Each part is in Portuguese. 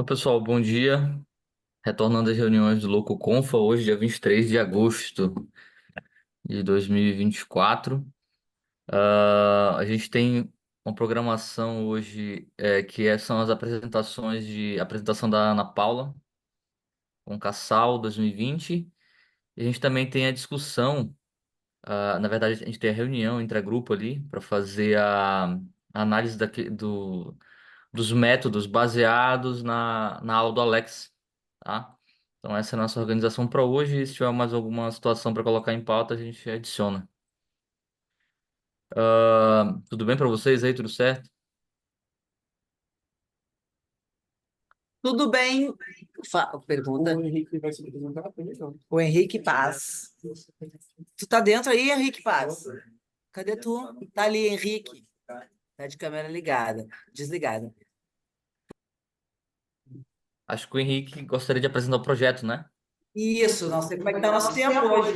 Então, pessoal, bom dia. Retornando às reuniões do Louco Confa, hoje, dia 23 de agosto de 2024. A gente tem uma programação hoje são as apresentação da Ana Paula com Cassal 2020. E a gente também tem a discussão, na verdade, a gente tem a reunião entre a grupo ali para fazer a análise dos métodos baseados na aula do Alex, tá? Então essa é a nossa organização para hoje. Se tiver mais alguma situação para colocar em pauta, a gente adiciona. Tudo bem para vocês aí? Tudo certo? Tudo bem? Pergunta. O Henrique vai se apresentar primeiro, não. O Henrique Paz. Tu tá dentro aí, Henrique Paz? Cadê tu? Tá ali, Henrique. Tá de câmera ligada, desligada. Acho que o Henrique gostaria de apresentar o projeto, né? Isso, não sei como é que tá o nosso tempo hoje.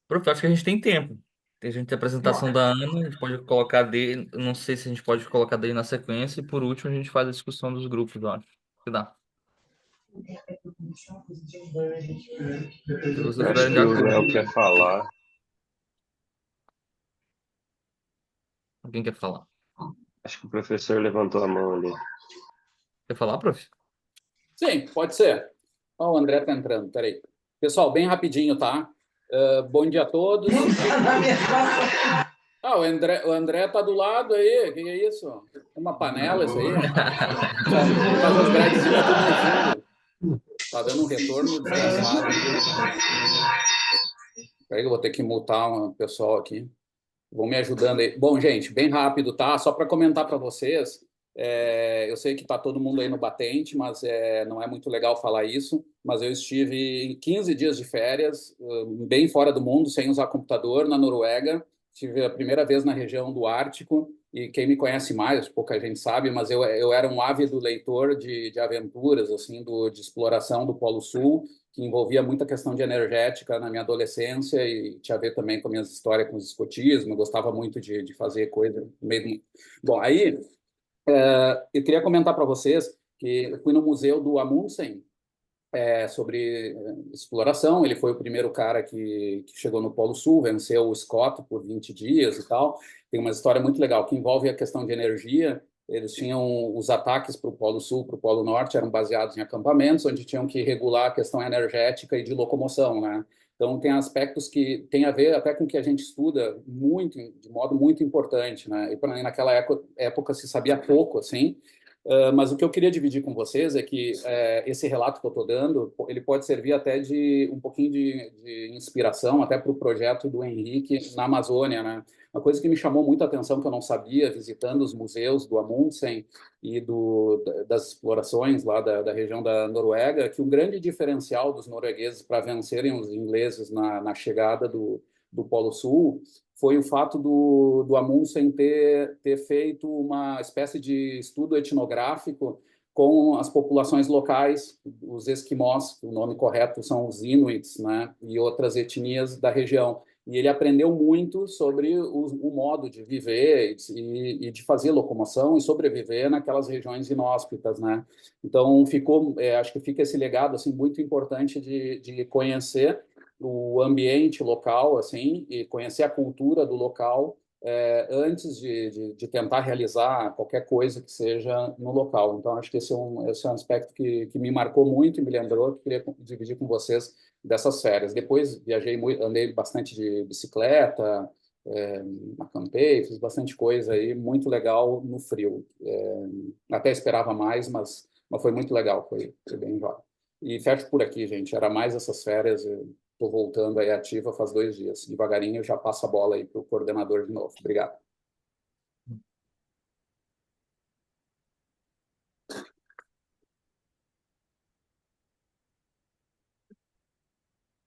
Prof, acho que a gente tem tempo. Tem gente a apresentação da Ana, a gente pode colocar dele, não sei se a gente pode colocar dele na sequência, e por último a gente faz a discussão dos grupos, eu acho. Que dá. Se vocês Acho estiverem de que o acordo. Léo quer falar. Quem quer falar? Acho que o professor levantou a mão ali. Quer falar, prof? Sim, pode ser. Ó, o André tá entrando, peraí. Pessoal, bem rapidinho, tá? Bom dia a todos. O André tá do lado aí. O que é isso? É uma panela isso aí? Faz as gradezinhas tudo no fundo. Tá dando um retorno desgraçado. Peraí que eu vou ter que multar um pessoal aqui. Vão me ajudando aí. Bom, gente, bem rápido, tá? Só para comentar para vocês, eu sei que está todo mundo aí no batente, mas não é muito legal falar isso, mas eu estive em 15 dias de férias, bem fora do mundo, sem usar computador, na Noruega. Tive a primeira vez na região do Ártico, e quem me conhece mais, pouca gente sabe, mas eu era um ávido leitor de aventuras, assim, de exploração do Polo Sul, que envolvia muita questão de energética na minha adolescência e tinha a ver também com a minha história com o escotismo. Eu gostava muito de fazer coisa no meio do... Bom, aí eu queria comentar para vocês que eu fui no museu do Amundsen, sobre exploração. Ele foi o primeiro cara que chegou no Polo Sul, venceu o Scott por 20 dias e tal. Tem uma história muito legal que envolve a questão de energia. Eles tinham os ataques para o Polo Sul, para o Polo Norte, eram baseados em acampamentos, onde tinham que regular a questão energética e de locomoção, né? Então, tem aspectos que têm a ver até com o que a gente estuda muito, de modo muito importante, né? E naquela época se sabia pouco, assim, mas o que eu queria dividir com vocês é que esse relato que eu estou dando, ele pode servir até de um pouquinho de inspiração até para o projeto do Henrique na Amazônia, né? Uma coisa que me chamou muito a atenção, que eu não sabia, visitando os museus do Amundsen e das explorações lá da região da Noruega, que o grande diferencial dos noruegueses para vencerem os ingleses na chegada do Polo Sul foi o fato do Amundsen ter feito uma espécie de estudo etnográfico com as populações locais, os esquimós, o nome correto são os Inuits, né, e outras etnias da região. E ele aprendeu muito sobre o modo de viver e de fazer locomoção e sobreviver naquelas regiões inóspitas, né? Então acho que fica esse legado assim muito importante de conhecer o ambiente local, assim, e conhecer a cultura do local antes de tentar realizar qualquer coisa que seja no local. Então, acho que esse é um aspecto que me marcou muito e me lembrou, que queria dividir com vocês dessas férias. Depois viajei muito, andei bastante de bicicleta, é, acampei, fiz bastante coisa aí, muito legal no frio. Até esperava mais, mas foi muito legal, foi bem legal. E fecho por aqui, gente. Era mais essas férias. Estou voltando aí ativa faz 2 dias. Devagarinho eu já passo a bola aí para o coordenador de novo. Obrigado.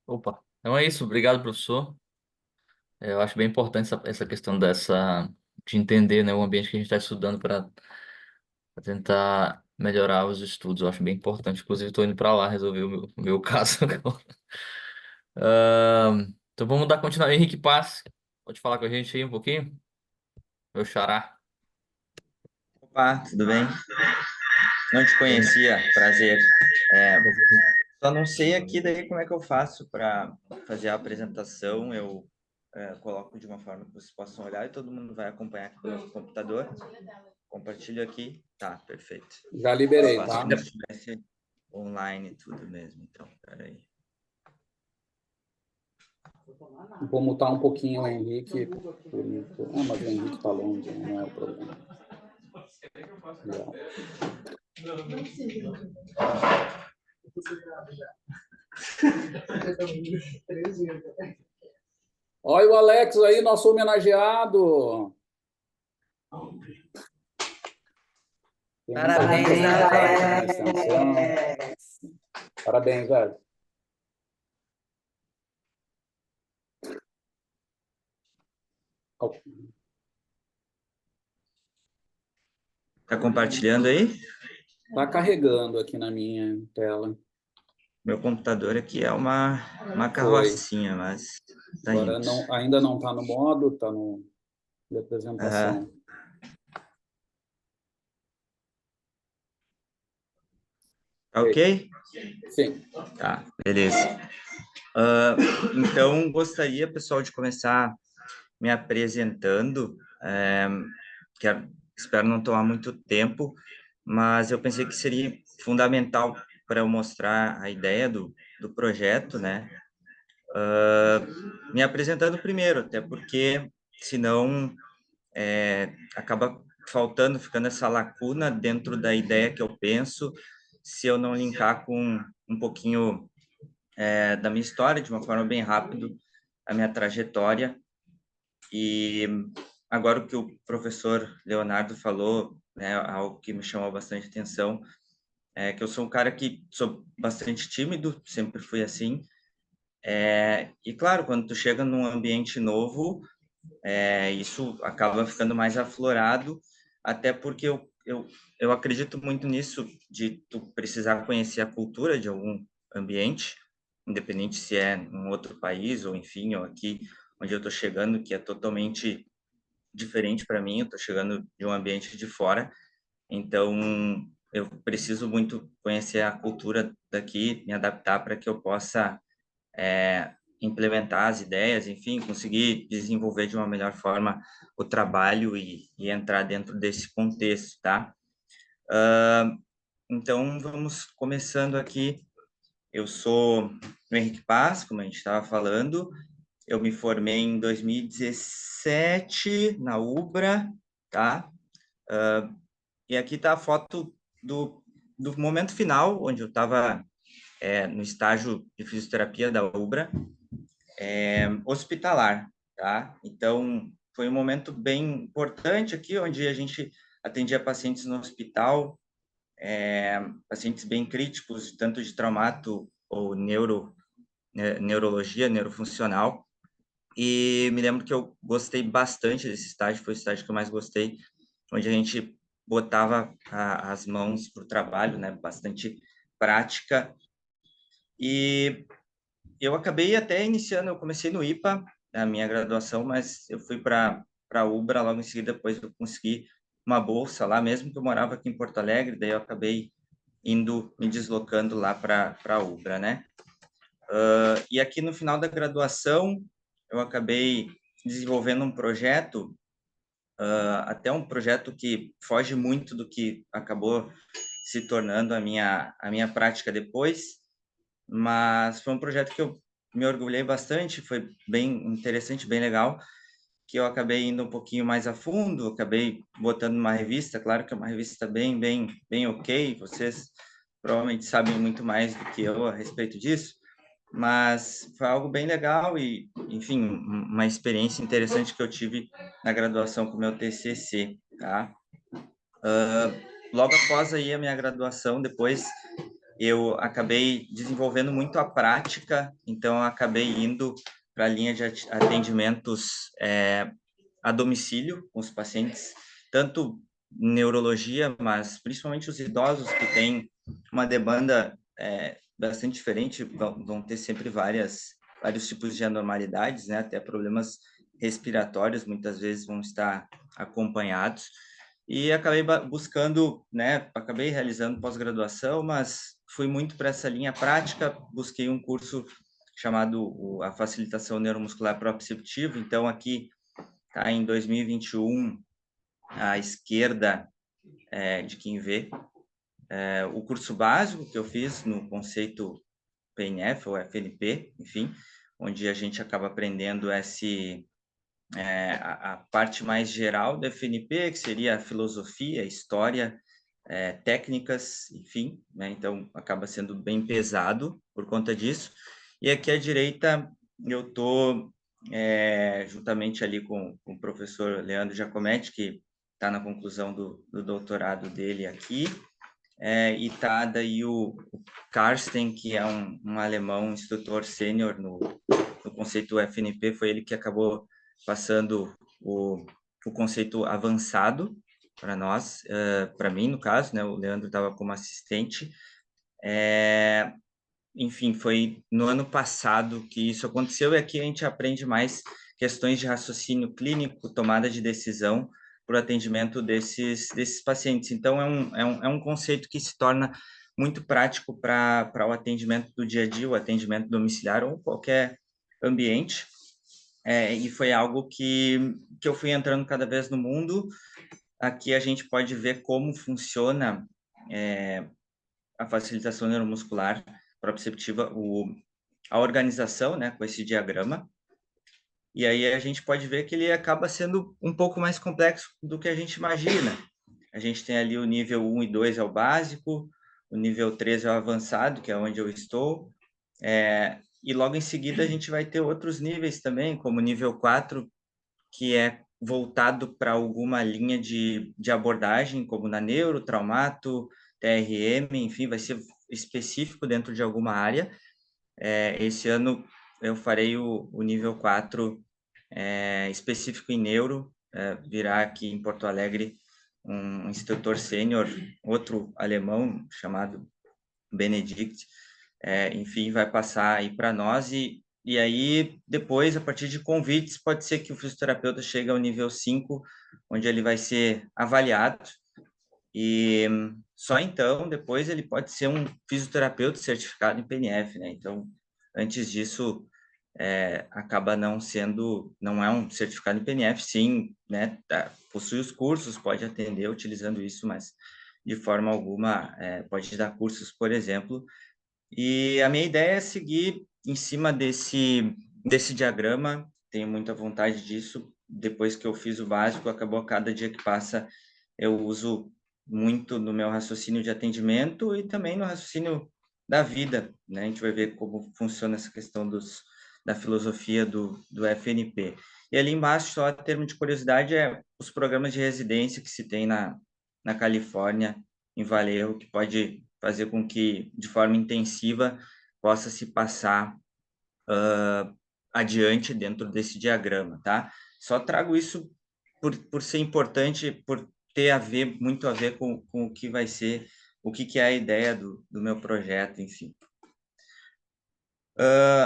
Opa. Então é isso. Obrigado, professor. Eu acho bem importante essa questão de entender, né, o ambiente que a gente está estudando para tentar melhorar os estudos. Eu acho bem importante. Inclusive, estou indo para lá resolver o meu caso agora. Então vamos dar continuidade. Henrique Paz, pode falar com a gente aí um pouquinho? Meu xará. Opa, tudo bem? Não te conhecia, prazer. Só não sei aqui daí como é que eu faço para fazer a apresentação. Eu coloco de uma forma que vocês possam olhar e todo mundo vai acompanhar aqui pelo computador. Compartilho aqui. Tá, perfeito. Já liberei, Eu faço tá? como se estivesse online tudo mesmo. Então, peraí. Vou mutar um pouquinho o Henrique. Mas o Henrique está longe, não é o problema. Legal. Olha o Alex aí, nosso homenageado. Tem muita Parabéns, gente Alex. na extensão. Parabéns, velho. Tá compartilhando aí? Está carregando aqui na minha tela. Meu computador aqui é uma Foi. carrocinha, mas tá Agora indo. não, ainda não está no modo, está no de apresentação. Tá ok? Sim. Tá, beleza. Então, gostaria, pessoal, de começar me apresentando. Espero não tomar muito tempo, mas eu pensei que seria fundamental para eu mostrar a ideia do projeto, né? Me apresentando primeiro, até porque senão acaba faltando, ficando essa lacuna dentro da ideia que eu penso, se eu não linkar com um pouquinho da minha história, de uma forma bem rápida, a minha trajetória. E agora o que o professor Leonardo falou, né, algo que me chamou bastante atenção, é que eu sou um cara que sou bastante tímido, sempre fui assim. E claro, quando tu chega num ambiente novo, isso acaba ficando mais aflorado, até porque eu acredito muito nisso, de tu precisar conhecer a cultura de algum ambiente, independente se é em outro país ou, enfim, ou aqui onde eu estou chegando, que é totalmente diferente para mim, eu estou chegando de um ambiente de fora, então eu preciso muito conhecer a cultura daqui, me adaptar para que eu possa implementar as ideias, enfim, conseguir desenvolver de uma melhor forma o trabalho e entrar dentro desse contexto, tá? Então, vamos começando aqui. Eu sou o Henrique Paz, como a gente estava falando, eu me formei em 2017 na UBRA, tá? E aqui está a foto do momento final, onde eu estava no estágio de fisioterapia da UBRA, hospitalar, tá? Então, foi um momento bem importante aqui, onde a gente atendia pacientes no hospital, pacientes bem críticos, tanto de traumato ou neurologia, neurofuncional. E me lembro que eu gostei bastante desse estágio, foi o estágio que eu mais gostei, onde a gente botava as mãos para o trabalho, né? Bastante prática. E eu acabei até iniciando, eu comecei no IPA, a minha graduação, mas eu fui para a UBRA logo em seguida, depois eu consegui uma bolsa lá, mesmo que eu morava aqui em Porto Alegre, daí eu acabei me deslocando lá para a UBRA, né? E aqui no final da graduação, eu acabei desenvolvendo um projeto, até um projeto que foge muito do que acabou se tornando a minha prática depois, mas foi um projeto que eu me orgulhei bastante, foi bem interessante, bem legal, que eu acabei indo um pouquinho mais a fundo, acabei botando uma revista, claro que é uma revista bem ok, vocês provavelmente sabem muito mais do que eu a respeito disso, mas foi algo bem legal e, enfim, uma experiência interessante que eu tive na graduação com o meu TCC, tá? Logo após aí a minha graduação, depois eu acabei desenvolvendo muito a prática, então eu acabei indo para a linha de atendimentos a domicílio com os pacientes, tanto neurologia, mas principalmente os idosos que têm uma demanda bastante diferente, vão ter sempre vários tipos de anormalidades, né? Até problemas respiratórios muitas vezes vão estar acompanhados. e acabei buscando, né, acabei realizando pós-graduação, mas fui muito para essa linha prática, busquei um curso chamado a Facilitação Neuromuscular Proprioceptiva, então aqui tá em 2021, à esquerda de quem vê, o curso básico que eu fiz no conceito PNF ou FNP, enfim, onde a gente acaba aprendendo a parte mais geral do FNP, que seria a filosofia, a história, técnicas, enfim, né? Então acaba sendo bem pesado por conta disso. E aqui à direita eu estou juntamente ali com o professor Leandro Giacometti, que está na conclusão do doutorado dele aqui, e está daí o Carsten, que é um alemão, instrutor sênior no conceito FNP, foi ele que acabou passando o conceito avançado para nós, para mim, no caso, né? O Leandro estava como assistente. Enfim, foi no ano passado que isso aconteceu, e aqui a gente aprende mais questões de raciocínio clínico, tomada de decisão para o atendimento desses pacientes. Então, é um conceito que se torna muito prático para o atendimento do dia a dia, o atendimento domiciliar ou qualquer ambiente. E foi algo que eu fui entrando cada vez no mundo. Aqui a gente pode ver como funciona a facilitação neuromuscular proprioceptiva, a organização, né, com esse diagrama. E aí a gente pode ver que ele acaba sendo um pouco mais complexo do que a gente imagina. A gente tem ali o nível 1 e 2 é o básico, o nível 3 é o avançado, que é onde eu estou, e logo em seguida a gente vai ter outros níveis também, como o nível 4, que é voltado para alguma linha de abordagem, como na neuro, traumato, TRM, enfim, vai ser específico dentro de alguma área. Esse ano eu farei o nível 4 específico em neuro, virá aqui em Porto Alegre um instrutor sênior, outro alemão chamado Benedict, enfim, vai passar aí para nós e aí depois, a partir de convites, pode ser que o fisioterapeuta chegue ao nível 5, onde ele vai ser avaliado e só então, depois ele pode ser um fisioterapeuta certificado em PNF, né? Então, antes disso, acaba não é um certificado em PNF, sim, né? Possui os cursos, pode atender utilizando isso, mas de forma alguma pode dar cursos, por exemplo. E a minha ideia é seguir em cima desse diagrama, tenho muita vontade disso. Depois que eu fiz o básico, acabou a cada dia que passa, eu uso muito no meu raciocínio de atendimento e também no raciocínio da vida, né? A gente vai ver como funciona essa questão da filosofia do FNP. E ali embaixo, só a termo de curiosidade, os programas de residência que se tem na Califórnia, em Vallejo, que pode fazer com que, de forma intensiva, possa se passar adiante dentro desse diagrama, tá? Só trago isso por ser importante, por ter muito a ver com o que vai ser, o que é a ideia do meu projeto, enfim.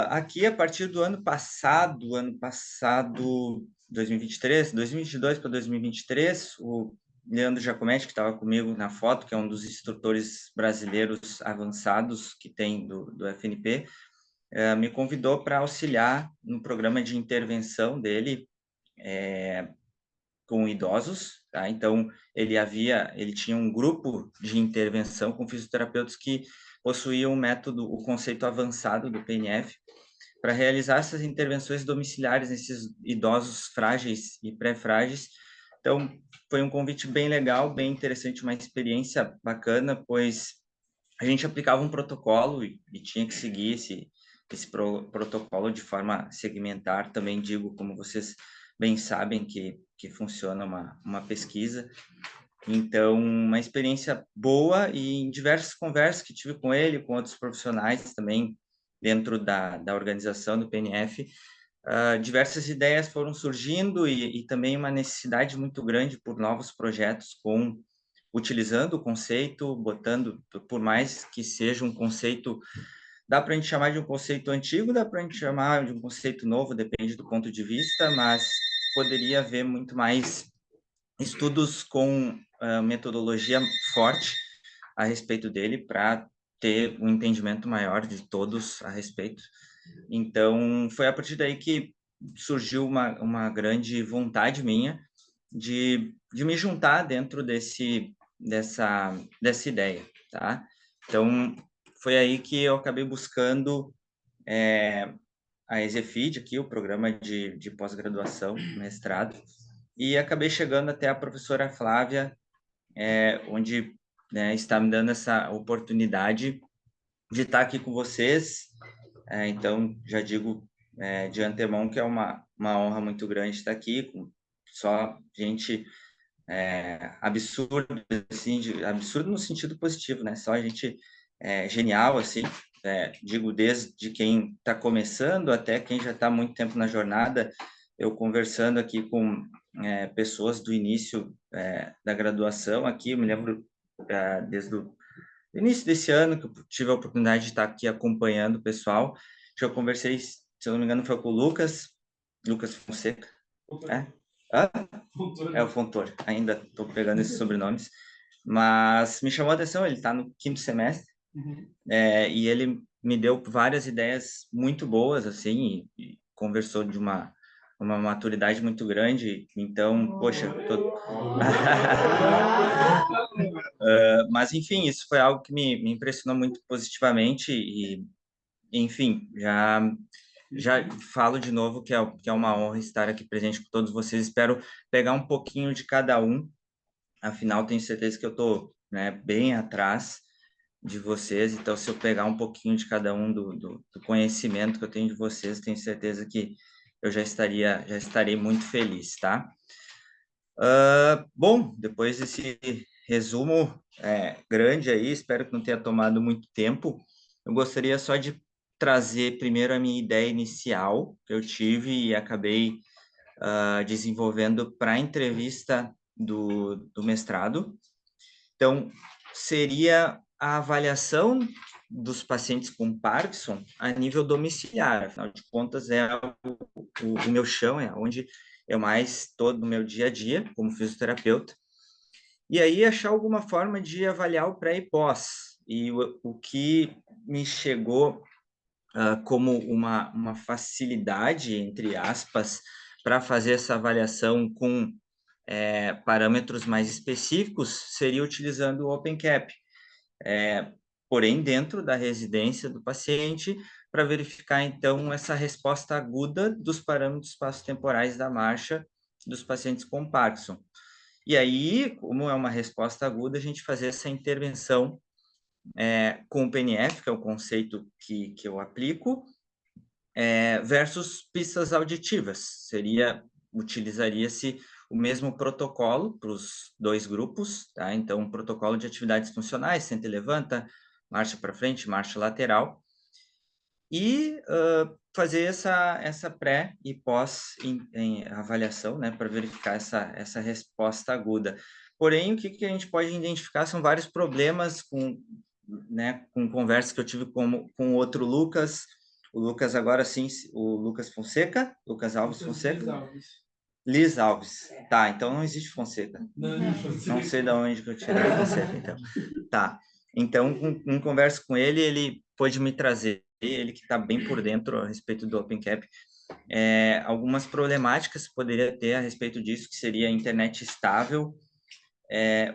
Aqui, a partir do ano passado, 2023, 2022 para 2023, o Leandro Giacometti, que estava comigo na foto, que é um dos instrutores brasileiros avançados que tem do FNP, me convidou para auxiliar no programa de intervenção dele com idosos, tá? Então, ele tinha um grupo de intervenção com fisioterapeutas que possuíam o conceito avançado do PNF, para realizar essas intervenções domiciliares nesses idosos frágeis e pré-frágeis. Então, foi um convite bem legal, bem interessante, uma experiência bacana, pois a gente aplicava um protocolo e tinha que seguir esse protocolo de forma segmentar. Também digo, como vocês bem sabem, que funciona uma pesquisa. Então, uma experiência boa e em diversas conversas que tive com ele, com outros profissionais também dentro da organização do PNF, diversas ideias foram surgindo e também uma necessidade muito grande por novos projetos utilizando o conceito, botando, por mais que seja um conceito, dá para a gente chamar de um conceito antigo, dá para a gente chamar de um conceito novo, depende do ponto de vista, mas poderia haver muito mais estudos com metodologia forte a respeito dele para ter um entendimento maior de todos a respeito. Então, foi a partir daí que surgiu uma grande vontade minha de me juntar dentro dessa ideia, tá? Então, foi aí que eu acabei buscando a EZFID, aqui, o programa de pós-graduação, mestrado, e acabei chegando até a professora Flávia, onde, né, está me dando essa oportunidade de estar aqui com vocês. Então, já digo de antemão que é uma honra muito grande estar aqui, com só gente absurda, assim, absurdo no sentido positivo, né? Só gente genial, assim, digo, desde quem está começando até quem já está há muito tempo na jornada, eu conversando aqui com pessoas do início da graduação aqui, eu me lembro desde o início desse ano que eu tive a oportunidade de estar aqui acompanhando o pessoal, já conversei, se eu não me engano, foi com o Lucas Fonseca, Hã? É o Fontoura, ainda estou pegando esses sobrenomes, mas me chamou a atenção, ele está no 5º semestre, e ele me deu várias ideias muito boas, assim, e conversou de uma maturidade muito grande, então, poxa, mas enfim, isso foi algo que me impressionou muito positivamente e, enfim, já falo de novo que é uma honra estar aqui presente com todos vocês. Espero pegar um pouquinho de cada um. Afinal, tenho certeza que eu estou, né, bem atrás de vocês. Então, se eu pegar um pouquinho de cada um do conhecimento que eu tenho de vocês, tenho certeza que eu já estarei muito feliz, tá? Bom, depois desse resumo grande aí, espero que não tenha tomado muito tempo. Eu gostaria só de trazer primeiro a minha ideia inicial que eu tive e acabei desenvolvendo para a entrevista do mestrado. Então, seria a avaliação dos pacientes com Parkinson a nível domiciliar. Afinal de contas, é o meu chão, é onde eu mais estou no meu dia a dia como fisioterapeuta. E aí achar alguma forma de avaliar o pré e pós. E o que me chegou como uma facilidade, entre aspas, para fazer essa avaliação com parâmetros mais específicos, seria utilizando o OpenCap. Porém, dentro da residência do paciente, para verificar, então, essa resposta aguda dos parâmetros espaço-temporais da marcha dos pacientes com Parkinson. E aí, como é uma resposta aguda, a gente fazer essa intervenção com o PNF, que é o conceito que eu aplico, versus pistas auditivas. Utilizaria-se o mesmo protocolo para os dois grupos, tá? Então, um protocolo de atividades funcionais, senta e levanta, marcha para frente, marcha lateral, e fazer essa pré e pós em avaliação, né, para verificar essa resposta aguda. Porém, o que a gente pode identificar são vários problemas com conversas que eu tive com o outro Lucas, o Lucas agora sim, o Lucas Fonseca, Lucas Alves Fonseca. Liz Alves. Tá, então não existe Fonseca. Não sei de onde que eu tirei Fonseca, então. Tá. Então, em conversa com ele, ele pôde me trazer, ele que está bem por dentro a respeito do OpenCap, algumas problemáticas que poderia ter a respeito disso, que seria a internet estável.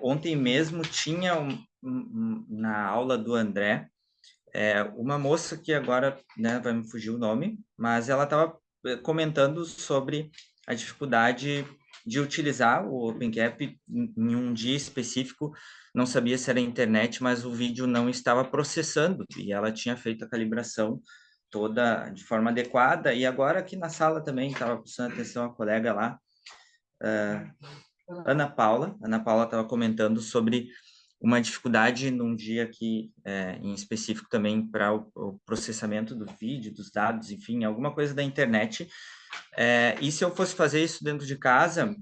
Ontem mesmo tinha na aula do André, uma moça que agora, né, vai me fugir o nome, mas ela estava comentando sobre a dificuldade de utilizar o OpenCap em um dia específico, não sabia se era internet, mas o vídeo não estava processando, e ela tinha feito a calibração toda de forma adequada, e agora aqui na sala também estava prestando atenção a colega lá, Ana Paula estava comentando sobre uma dificuldade num dia aqui em específico também para o processamento do vídeo, dos dados, enfim, alguma coisa da internet. E se eu fosse fazer isso dentro de casa,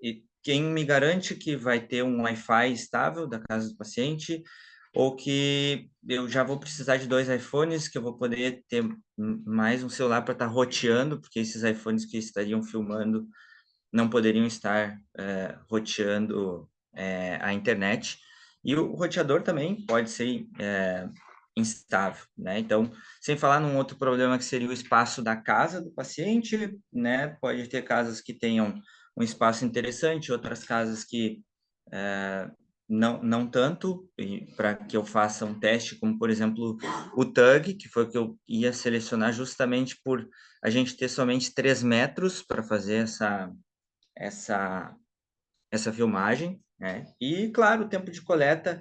e quem me garante que vai ter um Wi-Fi estável da casa do paciente, ou que eu já vou precisar de 2 iPhones, que eu vou poder ter mais um celular para estar roteando, porque esses iPhones que estariam filmando não poderiam estar roteando a internet. E o roteador também pode ser instável, né? Então, sem falar num outro problema que seria o espaço da casa do paciente, né? Pode ter casas que tenham um espaço interessante, outras casas que não tanto, para que eu faça um teste, como, por exemplo, o TUG, que foi o que eu ia selecionar justamente por a gente ter somente 3 metros para fazer essa filmagem, né? E, claro, o tempo de coleta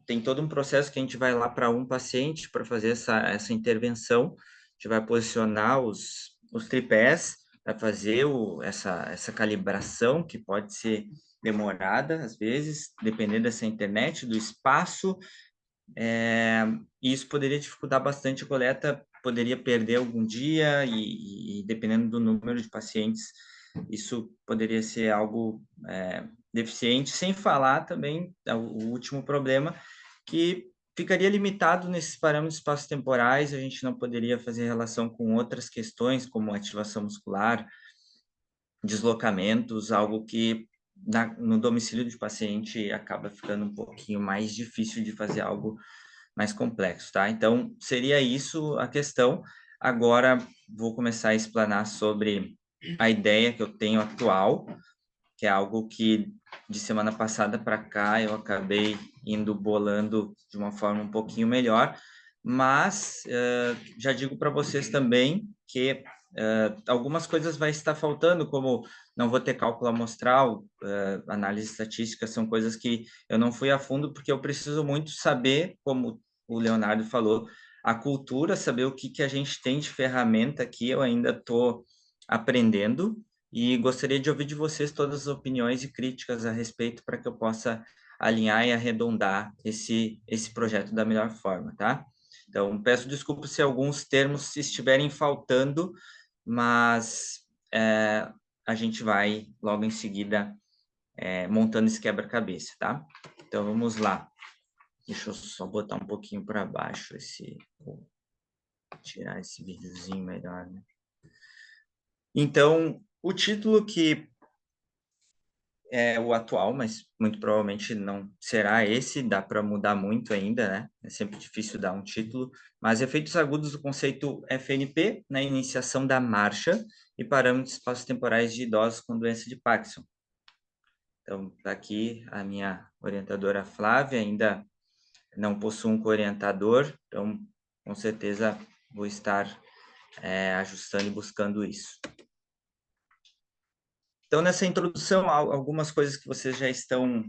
tem todo um processo que a gente vai lá para um paciente para fazer essa intervenção, a gente vai posicionar os tripés, vai fazer essa calibração, que pode ser demorada, às vezes, dependendo dessa internet, do espaço, e isso poderia dificultar bastante a coleta, poderia perder algum dia, e dependendo do número de pacientes, isso poderia ser algo deficiente, sem falar também o último problema, que ficaria limitado nesses parâmetros espaço-temporais, a gente não poderia fazer relação com outras questões, como ativação muscular, deslocamentos, algo que no domicílio do paciente acaba ficando um pouquinho mais difícil de fazer algo mais complexo, tá? Então, seria isso a questão. Agora, vou começar a explanar sobre a ideia que eu tenho atual, que é algo que de semana passada para cá eu acabei indo bolando de uma forma um pouquinho melhor, mas já digo para vocês também que algumas coisas vai estar faltando, como não vou ter cálculo amostral, análise estatística, são coisas que eu não fui a fundo, porque eu preciso muito saber, como o Leonardo falou, a cultura, saber o que a gente tem de ferramenta aqui, eu ainda estou aprendendo, e gostaria de ouvir de vocês todas as opiniões e críticas a respeito para que eu possa alinhar e arredondar esse projeto da melhor forma, tá? Então, peço desculpas se alguns termos estiverem faltando, mas a gente vai logo em seguida montando esse quebra-cabeça, tá? Então, vamos lá. Deixa eu só botar um pouquinho para baixo vou tirar esse videozinho melhor, né? Então, o título que é o atual, mas muito provavelmente não será esse, dá para mudar muito ainda, né? É sempre difícil dar um título, mas efeitos agudos do conceito FNP na iniciação da marcha e parâmetros espaço-temporais de idosos com doença de Parkinson. Então, tá aqui a minha orientadora Flávia, ainda não possuo um co-orientador, então com certeza vou estar ajustando e buscando isso. Então, nessa introdução, algumas coisas que vocês já estão,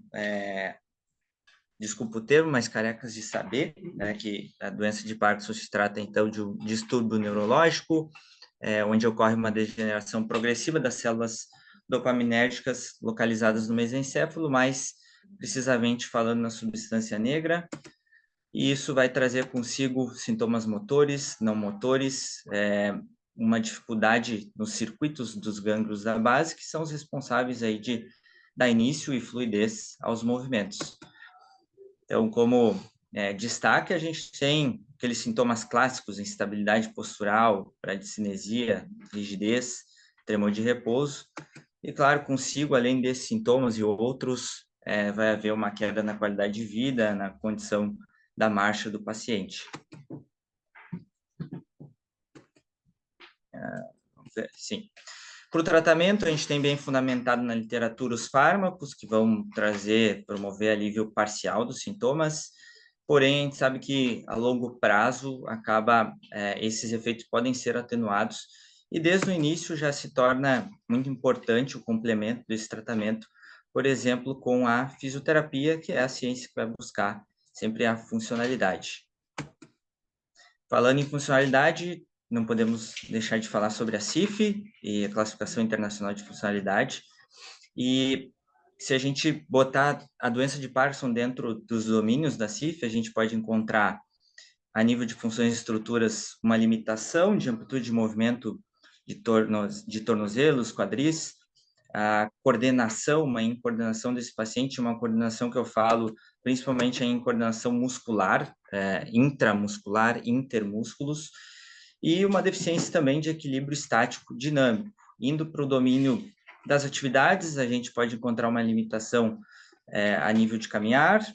desculpa o termo, mas carecas de saber, né, que a doença de Parkinson se trata, então, de um distúrbio neurológico, onde ocorre uma degeneração progressiva das células dopaminérgicas localizadas no mesencéfalo, mais precisamente falando na substância negra, e isso vai trazer consigo sintomas motores, não motores, uma dificuldade nos circuitos dos gânglios da base, que são os responsáveis aí de dar início e fluidez aos movimentos. Então, como destaque, a gente tem aqueles sintomas clássicos, instabilidade postural, bradicinesia, rigidez, tremor de repouso, e claro, consigo, além desses sintomas e outros, vai haver uma queda na qualidade de vida, na condição da marcha do paciente. Vamos ver, sim. Para o tratamento, a gente tem bem fundamentado na literatura os fármacos, que vão promover alívio parcial dos sintomas, porém, a gente sabe que a longo prazo, esses efeitos podem ser atenuados, e desde o início já se torna muito importante o complemento desse tratamento, por exemplo, com a fisioterapia, que é a ciência que vai buscar sempre a funcionalidade. Falando em funcionalidade, não podemos deixar de falar sobre a CIF e a Classificação Internacional de Funcionalidade. E se a gente botar a doença de Parkinson dentro dos domínios da CIF, a gente pode encontrar, a nível de funções e estruturas, uma limitação de amplitude de movimento de tornozelos, quadris, a coordenação, uma incoordenação desse paciente, uma coordenação que eu falo principalmente em coordenação muscular, intramuscular, intermúsculos, e uma deficiência também de equilíbrio estático dinâmico, indo para o domínio das atividades, a gente pode encontrar uma limitação a nível de caminhar,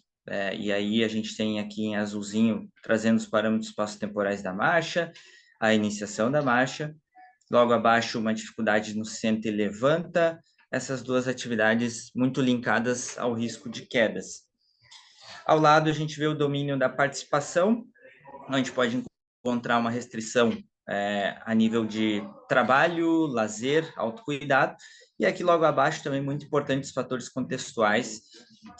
e aí a gente tem aqui em azulzinho, trazendo os parâmetros espaço-temporais da marcha, a iniciação da marcha. Logo abaixo, uma dificuldade no senta e levanta, essas duas atividades muito linkadas ao risco de quedas. Ao lado, a gente vê o domínio da participação, onde a gente pode encontrar uma restrição a nível de trabalho, lazer, autocuidado, e aqui logo abaixo também muito importantes fatores contextuais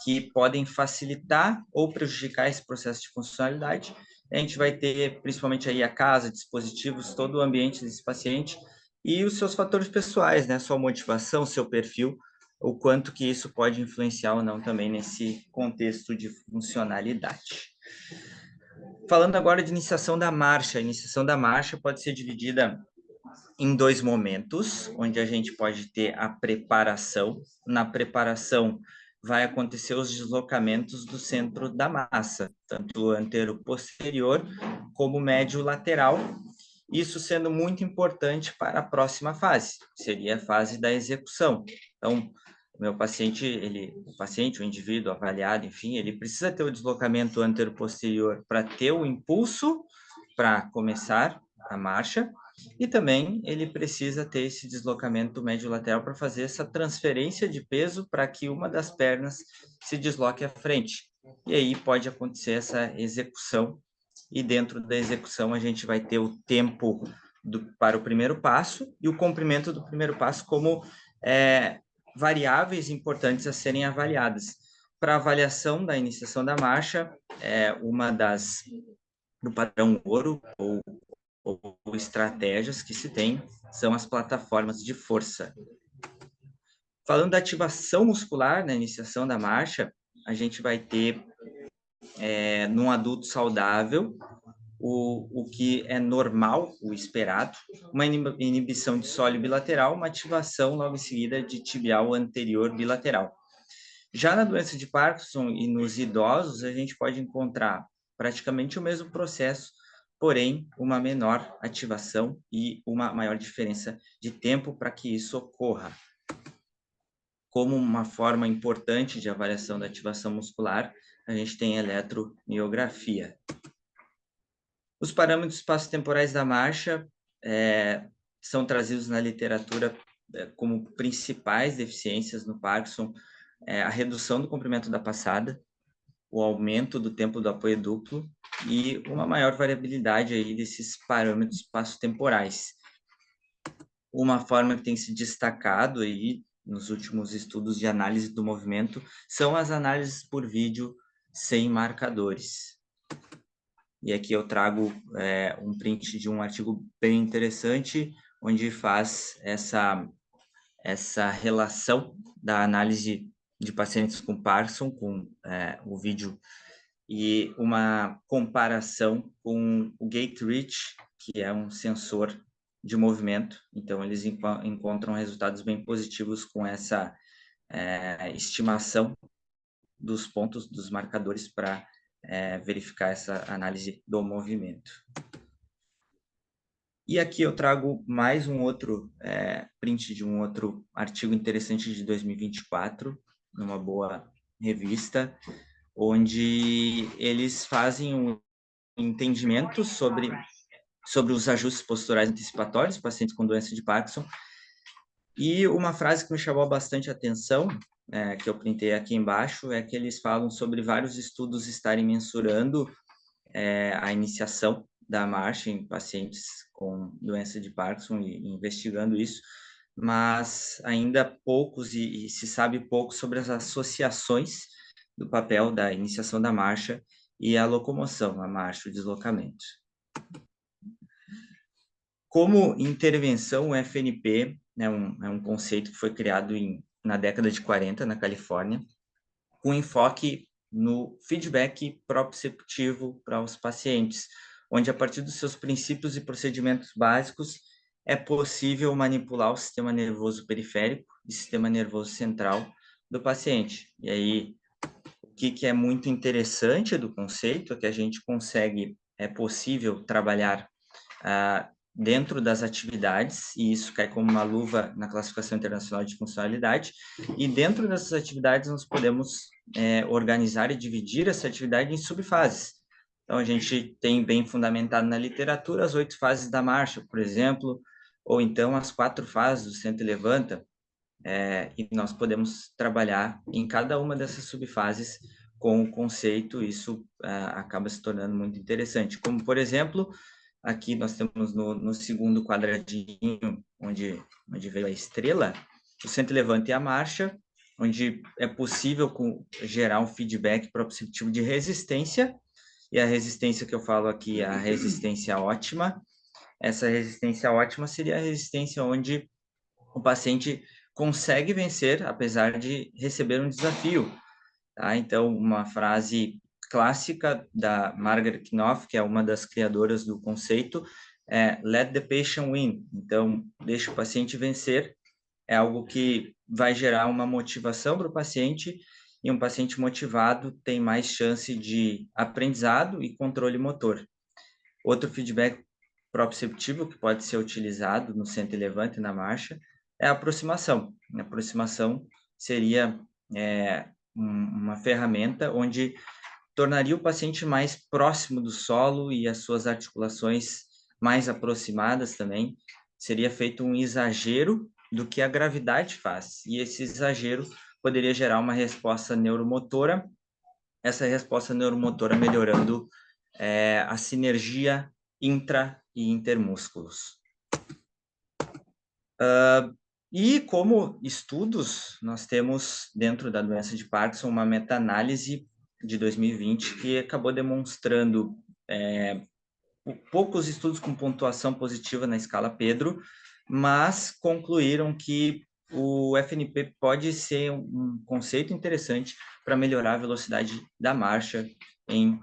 que podem facilitar ou prejudicar esse processo de funcionalidade. A gente vai ter principalmente aí a casa, dispositivos, todo o ambiente desse paciente e os seus fatores pessoais, né? Sua motivação, seu perfil, o quanto que isso pode influenciar ou não também nesse contexto de funcionalidade. Falando agora de iniciação da marcha, a iniciação da marcha pode ser dividida em 2 momentos, onde a gente pode ter a preparação. Na preparação, vai acontecer os deslocamentos do centro da massa, tanto antero-posterior como médio-lateral, isso sendo muito importante para a próxima fase, seria a fase da execução. Então, o paciente, o indivíduo avaliado, enfim, ele precisa ter o deslocamento antero-posterior para ter o impulso para começar a marcha, e também ele precisa ter esse deslocamento médio-lateral para fazer essa transferência de peso para que uma das pernas se desloque à frente. E aí pode acontecer essa execução, e dentro da execução a gente vai ter o tempo para o primeiro passo e o comprimento do primeiro passo como variáveis importantes a serem avaliadas. Para avaliação da iniciação da marcha, uma das do padrão ouro ou estratégias que se tem são as plataformas de força. Falando da ativação muscular na iniciação da marcha, a gente vai ter, num adulto saudável, o que é normal, o esperado, uma inibição de sólio bilateral, uma ativação logo em seguida de tibial anterior bilateral. Já na doença de Parkinson e nos idosos, a gente pode encontrar praticamente o mesmo processo, porém uma menor ativação e uma maior diferença de tempo para que isso ocorra. Como uma forma importante de avaliação da ativação muscular, a gente tem a eletromiografia. Os parâmetros espaço-temporais da marcha são trazidos na literatura como principais deficiências no Parkinson, a redução do comprimento da passada, o aumento do tempo do apoio duplo e uma maior variabilidade aí desses parâmetros espaço-temporais. Uma forma que tem se destacado aí nos últimos estudos de análise do movimento são as análises por vídeo sem marcadores. E aqui eu trago um print de um artigo bem interessante, onde faz essa relação da análise de pacientes com Parkinson, com o vídeo, e uma comparação com o Gait Reach, que é um sensor de movimento. Então, eles encontram resultados bem positivos com essa estimação dos pontos, dos marcadores, para verificar essa análise do movimento. E aqui eu trago mais um outro print de um outro artigo interessante de 2024, numa boa revista, onde eles fazem um entendimento sobre os ajustes posturais antecipatórios, pacientes com doença de Parkinson. E uma frase que me chamou bastante a atenção, que eu printei aqui embaixo, é que eles falam sobre vários estudos estarem mensurando a iniciação da marcha em pacientes com doença de Parkinson e investigando isso, mas ainda poucos e se sabe pouco sobre as associações do papel da iniciação da marcha e a locomoção, a marcha, o deslocamento. Como intervenção, o FNP é um conceito que foi criado na década de 40, na Califórnia, com enfoque no feedback proprioceptivo para os pacientes, onde a partir dos seus princípios e procedimentos básicos é possível manipular o sistema nervoso periférico e sistema nervoso central do paciente. E aí, o que é muito interessante do conceito é que a gente consegue, é possível trabalhar dentro das atividades, e isso cai como uma luva na classificação internacional de funcionalidade, e dentro dessas atividades nós podemos organizar e dividir essa atividade em subfases. Então, a gente tem bem fundamentado na literatura as 8 fases da marcha, por exemplo, ou então as 4 fases do senta e levanta, e nós podemos trabalhar em cada uma dessas subfases com o conceito, isso acaba se tornando muito interessante. Como, por exemplo, aqui nós temos no segundo quadradinho, onde veio a estrela, o senta e levanta e a marcha, onde é possível gerar um feedback proprioceptivo de resistência, e a resistência que eu falo aqui é a resistência ótima. Essa resistência ótima seria a resistência onde o paciente consegue vencer, apesar de receber um desafio. Tá? Então, uma frase clássica da Margaret Knopf, que é uma das criadoras do conceito, é "Let the patient win". Então, deixa o paciente vencer, é algo que vai gerar uma motivação para o paciente, e um paciente motivado tem mais chance de aprendizado e controle motor. Outro feedback proprioceptivo que pode ser utilizado no senta e levanta e na marcha é a aproximação. A aproximação seria uma ferramenta onde tornaria o paciente mais próximo do solo e as suas articulações mais aproximadas também. Seria feito um exagero do que a gravidade faz, e esse exagero poderia gerar uma resposta neuromotora, essa resposta neuromotora melhorando a sinergia intra e intermúsculos. E como estudos, nós temos dentro da doença de Parkinson uma meta-análise de 2020 que acabou demonstrando poucos estudos com pontuação positiva na escala Pedro, mas concluíram que o FNP pode ser um conceito interessante para melhorar a velocidade da marcha em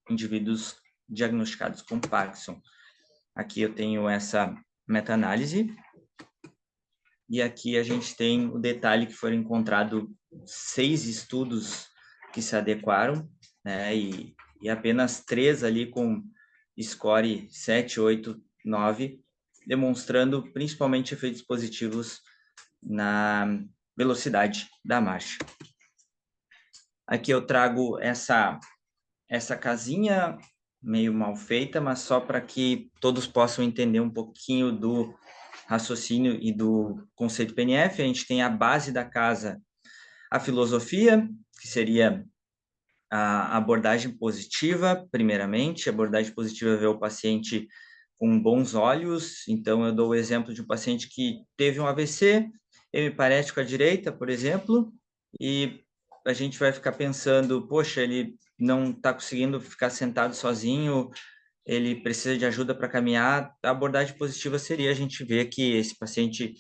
indivíduos diagnosticados com Parkinson. Aqui eu tenho essa meta-análise, e aqui a gente tem o detalhe que foram encontrados 6 estudos que se adequaram, né, e apenas 3 ali com score 7, 8, 9, demonstrando principalmente efeitos positivos na velocidade da marcha. Aqui eu trago essa casinha meio mal feita, mas só para que todos possam entender um pouquinho do raciocínio e do conceito PNF. A gente tem a base da casa, a filosofia, que seria a abordagem positiva, primeiramente. A abordagem positiva vê o paciente com bons olhos. Então, eu dou o exemplo de um paciente que teve um AVC, hemiparético à direita, por exemplo, e a gente vai ficar pensando, poxa, ele não está conseguindo ficar sentado sozinho, ele precisa de ajuda para caminhar. A abordagem positiva seria a gente ver que esse paciente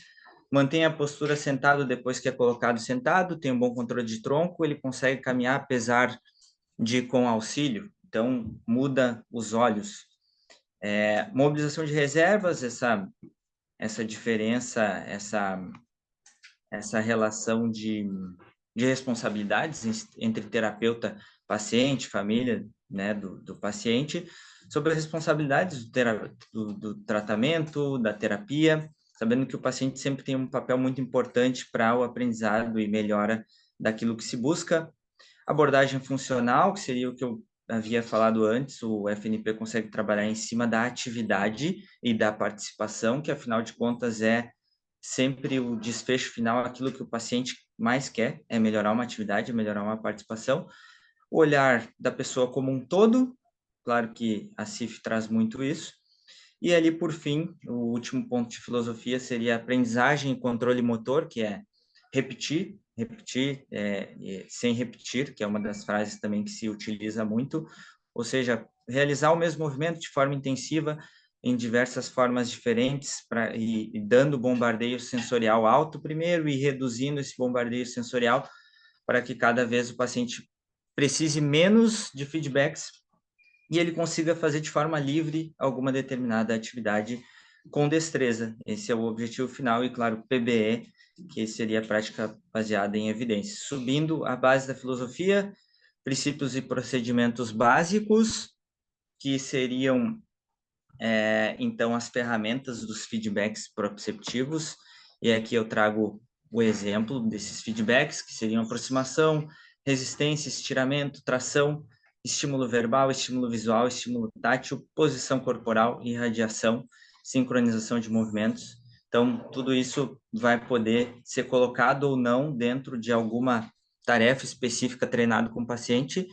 mantém a postura sentado depois que é colocado sentado, tem um bom controle de tronco, ele consegue caminhar apesar de com auxílio, então muda os olhos. Mobilização de reservas, essa diferença, essa relação de responsabilidades entre terapeuta, paciente, família, né, do paciente, sobre as responsabilidades do tratamento, da terapia, sabendo que o paciente sempre tem um papel muito importante para o aprendizado e melhora daquilo que se busca. Abordagem funcional, que seria o que eu havia falado antes, o FNP consegue trabalhar em cima da atividade e da participação, que afinal de contas é sempre o desfecho final, aquilo que o paciente mais quer, é melhorar uma atividade, melhorar uma participação. O olhar da pessoa como um todo, claro que a CIF traz muito isso. E ali, por fim, o último ponto de filosofia seria a aprendizagem e controle motor, que é repetir sem repetir, que é uma das frases também que se utiliza muito, ou seja, realizar o mesmo movimento de forma intensiva, em diversas formas diferentes, e dando bombardeio sensorial alto primeiro e reduzindo esse bombardeio sensorial para que cada vez o paciente precise menos de feedbacks e ele consiga fazer de forma livre alguma determinada atividade com destreza. Esse é o objetivo final e, claro, PBE, que seria a prática baseada em evidências. Subindo a base da filosofia, princípios e procedimentos básicos, que seriam então, as ferramentas dos feedbacks proprioceptivos, e aqui eu trago o exemplo desses feedbacks, que seriam aproximação, resistência, estiramento, tração, estímulo verbal, estímulo visual, estímulo tátil, posição corporal, irradiação, sincronização de movimentos. Então, tudo isso vai poder ser colocado ou não dentro de alguma tarefa específica treinado com o paciente.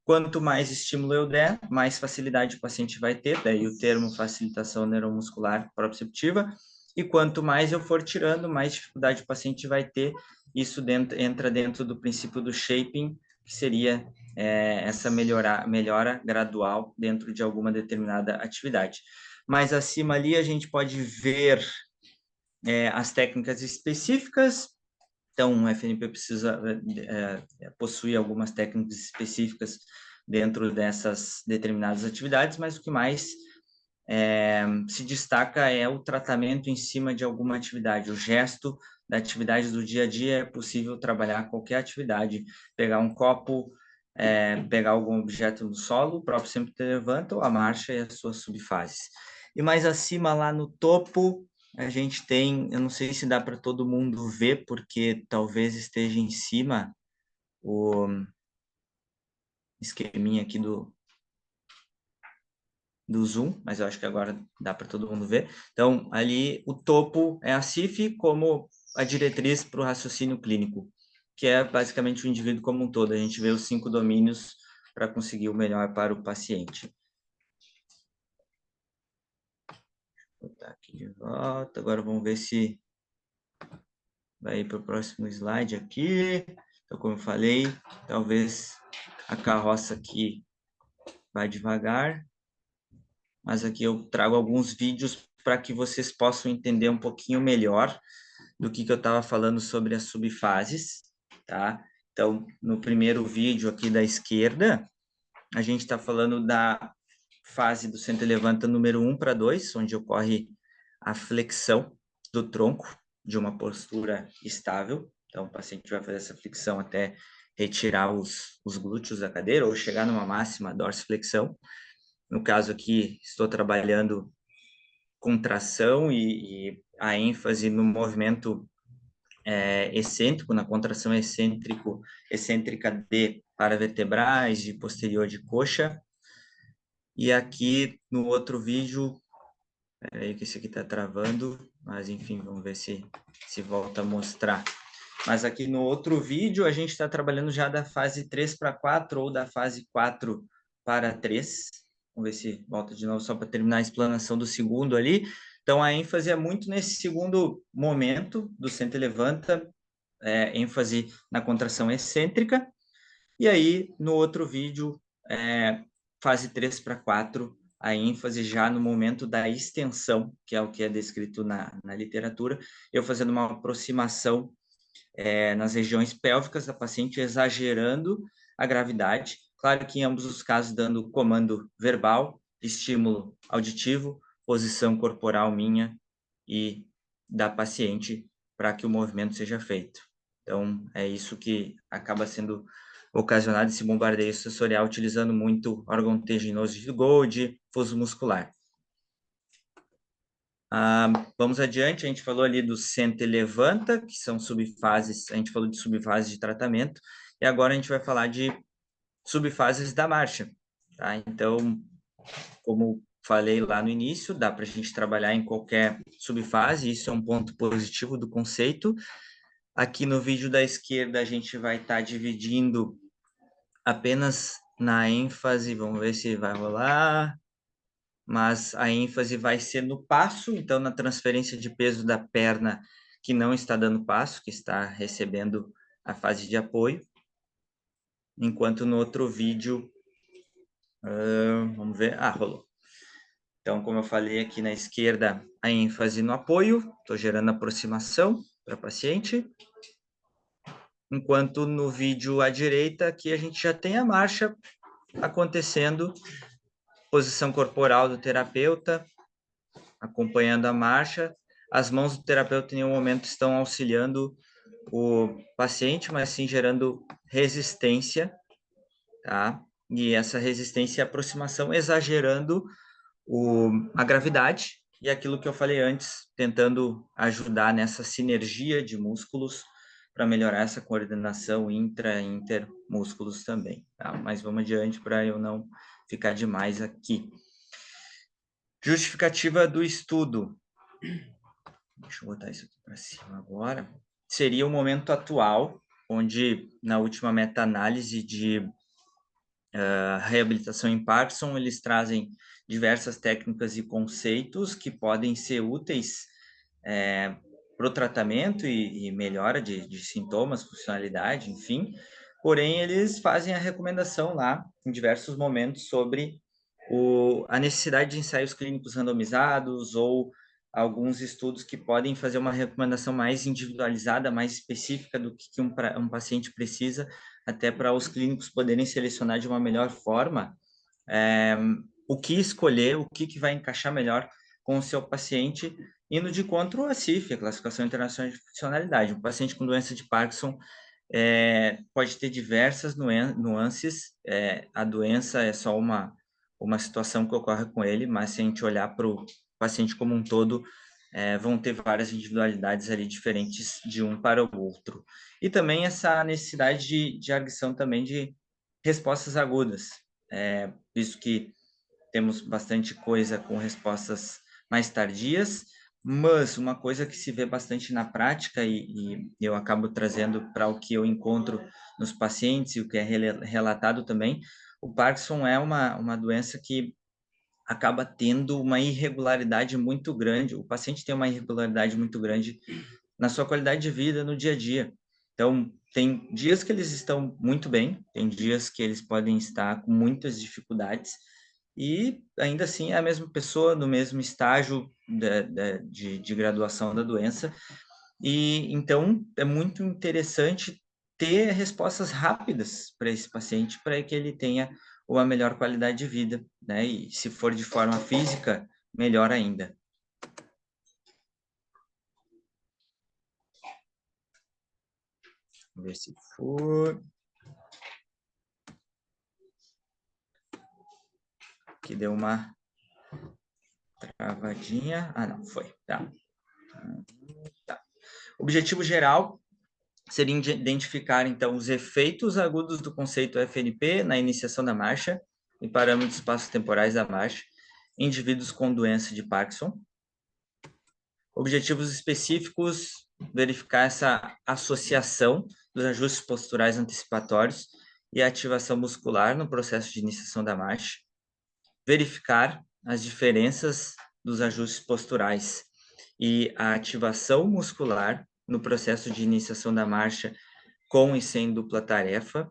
Quanto mais estímulo eu der, mais facilidade o paciente vai ter, daí o termo facilitação neuromuscular proprioceptiva, e quanto mais eu for tirando, mais dificuldade o paciente vai ter. Isso entra dentro do princípio do shaping, que seria essa melhora gradual dentro de alguma determinada atividade. Mais acima ali a gente pode ver as técnicas específicas. Então, o FNP precisa possuir algumas técnicas específicas dentro dessas determinadas atividades, mas o que mais se destaca é o tratamento em cima de alguma atividade, o gesto da atividade do dia a dia. É possível trabalhar qualquer atividade, pegar um copo, pegar algum objeto no solo, o próprio sempre levanta, ou a marcha e as suas subfases. E mais acima, lá no topo, a gente tem, eu não sei se dá para todo mundo ver, porque talvez esteja em cima o esqueminha aqui do Zoom, mas eu acho que agora dá para todo mundo ver. Então, ali o topo é a CIF como a diretriz para o raciocínio clínico, que é basicamente o indivíduo como um todo. A gente vê os 5 domínios para conseguir o melhor para o paciente. Vou botar aqui de volta. Agora vamos ver se vai ir para o próximo slide aqui. Então, como eu falei, talvez a carroça aqui vai devagar, mas aqui eu trago alguns vídeos para que vocês possam entender um pouquinho melhor do que eu estava falando sobre as subfases, tá? Então, no primeiro vídeo aqui da esquerda, a gente está falando da fase do centro-levanta número 1 para 2, onde ocorre a flexão do tronco de uma postura estável. Então, o paciente vai fazer essa flexão até retirar os glúteos da cadeira ou chegar numa máxima dorsiflexão. No caso aqui, estou trabalhando contração e a ênfase no movimento excêntrico, na contração excêntrica de paravertebrais, de posterior de coxa. E aqui no outro vídeo, peraí que esse aqui está travando, mas enfim, vamos ver se volta a mostrar. Mas aqui no outro vídeo, a gente está trabalhando já da fase 3 para 4 ou da fase 4 para 3. Vamos ver se volta de novo, só para terminar a explanação do segundo ali. Então, a ênfase é muito nesse segundo momento do centro-levanta, ênfase na contração excêntrica. E aí, no outro vídeo, fase 3 para 4, a ênfase já no momento da extensão, que é o que é descrito na literatura, eu fazendo uma aproximação nas regiões pélvicas da paciente, exagerando a gravidade. Claro que em ambos os casos dando comando verbal, estímulo auditivo, posição corporal minha e da paciente para que o movimento seja feito. Então, é isso que acaba sendo ocasionado esse bombardeio sensorial, utilizando muito órgão teginoso de Gold, fuso muscular. Vamos adiante, a gente falou ali do centro-levanta, que são subfases, a gente falou de subfases de tratamento, e agora a gente vai falar de subfases da marcha, tá? Então, como falei lá no início, dá para a gente trabalhar em qualquer subfase, isso é um ponto positivo do conceito. Aqui no vídeo da esquerda a gente vai estar dividindo apenas na ênfase, vamos ver se vai rolar, mas a ênfase vai ser no passo, então na transferência de peso da perna que não está dando passo, que está recebendo a fase de apoio, enquanto no outro vídeo, vamos ver, rolou. Então, como eu falei aqui na esquerda, a ênfase no apoio, estou gerando aproximação para a paciente, enquanto no vídeo à direita, aqui a gente já tem a marcha acontecendo, posição corporal do terapeuta, acompanhando a marcha. As mãos do terapeuta em nenhum momento estão auxiliando o paciente, mas sim gerando resistência, tá? E essa resistência e aproximação exagerando a gravidade e aquilo que eu falei antes, tentando ajudar nessa sinergia de músculos para melhorar essa coordenação intermúsculos também, tá? Mas vamos adiante para eu não ficar demais aqui. Justificativa do estudo. Deixa eu botar isso aqui para cima agora. Seria o momento atual, onde na última meta-análise de reabilitação em Parkinson, eles trazem diversas técnicas e conceitos que podem ser úteis para o tratamento e melhora de sintomas, funcionalidade, enfim. Porém, eles fazem a recomendação lá, em diversos momentos, sobre a necessidade de ensaios clínicos randomizados ou alguns estudos que podem fazer uma recomendação mais individualizada, mais específica do que um paciente precisa, até para os clínicos poderem selecionar de uma melhor forma o que escolher, o que vai encaixar melhor com o seu paciente, indo de encontro à CIF, a Classificação Internacional de Funcionalidade. Um paciente com doença de Parkinson pode ter diversas nuances, a doença é só uma situação que ocorre com ele, mas se a gente olhar para o paciente como um todo, vão ter várias individualidades ali diferentes de um para o outro. E também essa necessidade de arguição também de respostas agudas, visto que temos bastante coisa com respostas mais tardias, mas uma coisa que se vê bastante na prática e eu acabo trazendo para o que eu encontro nos pacientes e o que é relatado também, o Parkinson é uma doença que acaba tendo uma irregularidade muito grande, o paciente tem uma irregularidade muito grande na sua qualidade de vida no dia a dia. Então, tem dias que eles estão muito bem, tem dias que eles podem estar com muitas dificuldades, e ainda assim é a mesma pessoa no mesmo estágio de graduação da doença, e então é muito interessante ter respostas rápidas para esse paciente, para que ele tenha uma melhor qualidade de vida, né? E se for de forma física, melhor ainda. Vamos ver se for. Aqui deu uma travadinha. Ah, não, foi. Tá. Objetivo geral seria identificar, então, os efeitos agudos do conceito FNP na iniciação da marcha e parâmetros espaço-temporais da marcha em indivíduos com doença de Parkinson. Objetivos específicos, verificar essa associação dos ajustes posturais antecipatórios e a ativação muscular no processo de iniciação da marcha. Verificar as diferenças dos ajustes posturais e a ativação muscular no processo de iniciação da marcha com e sem dupla tarefa.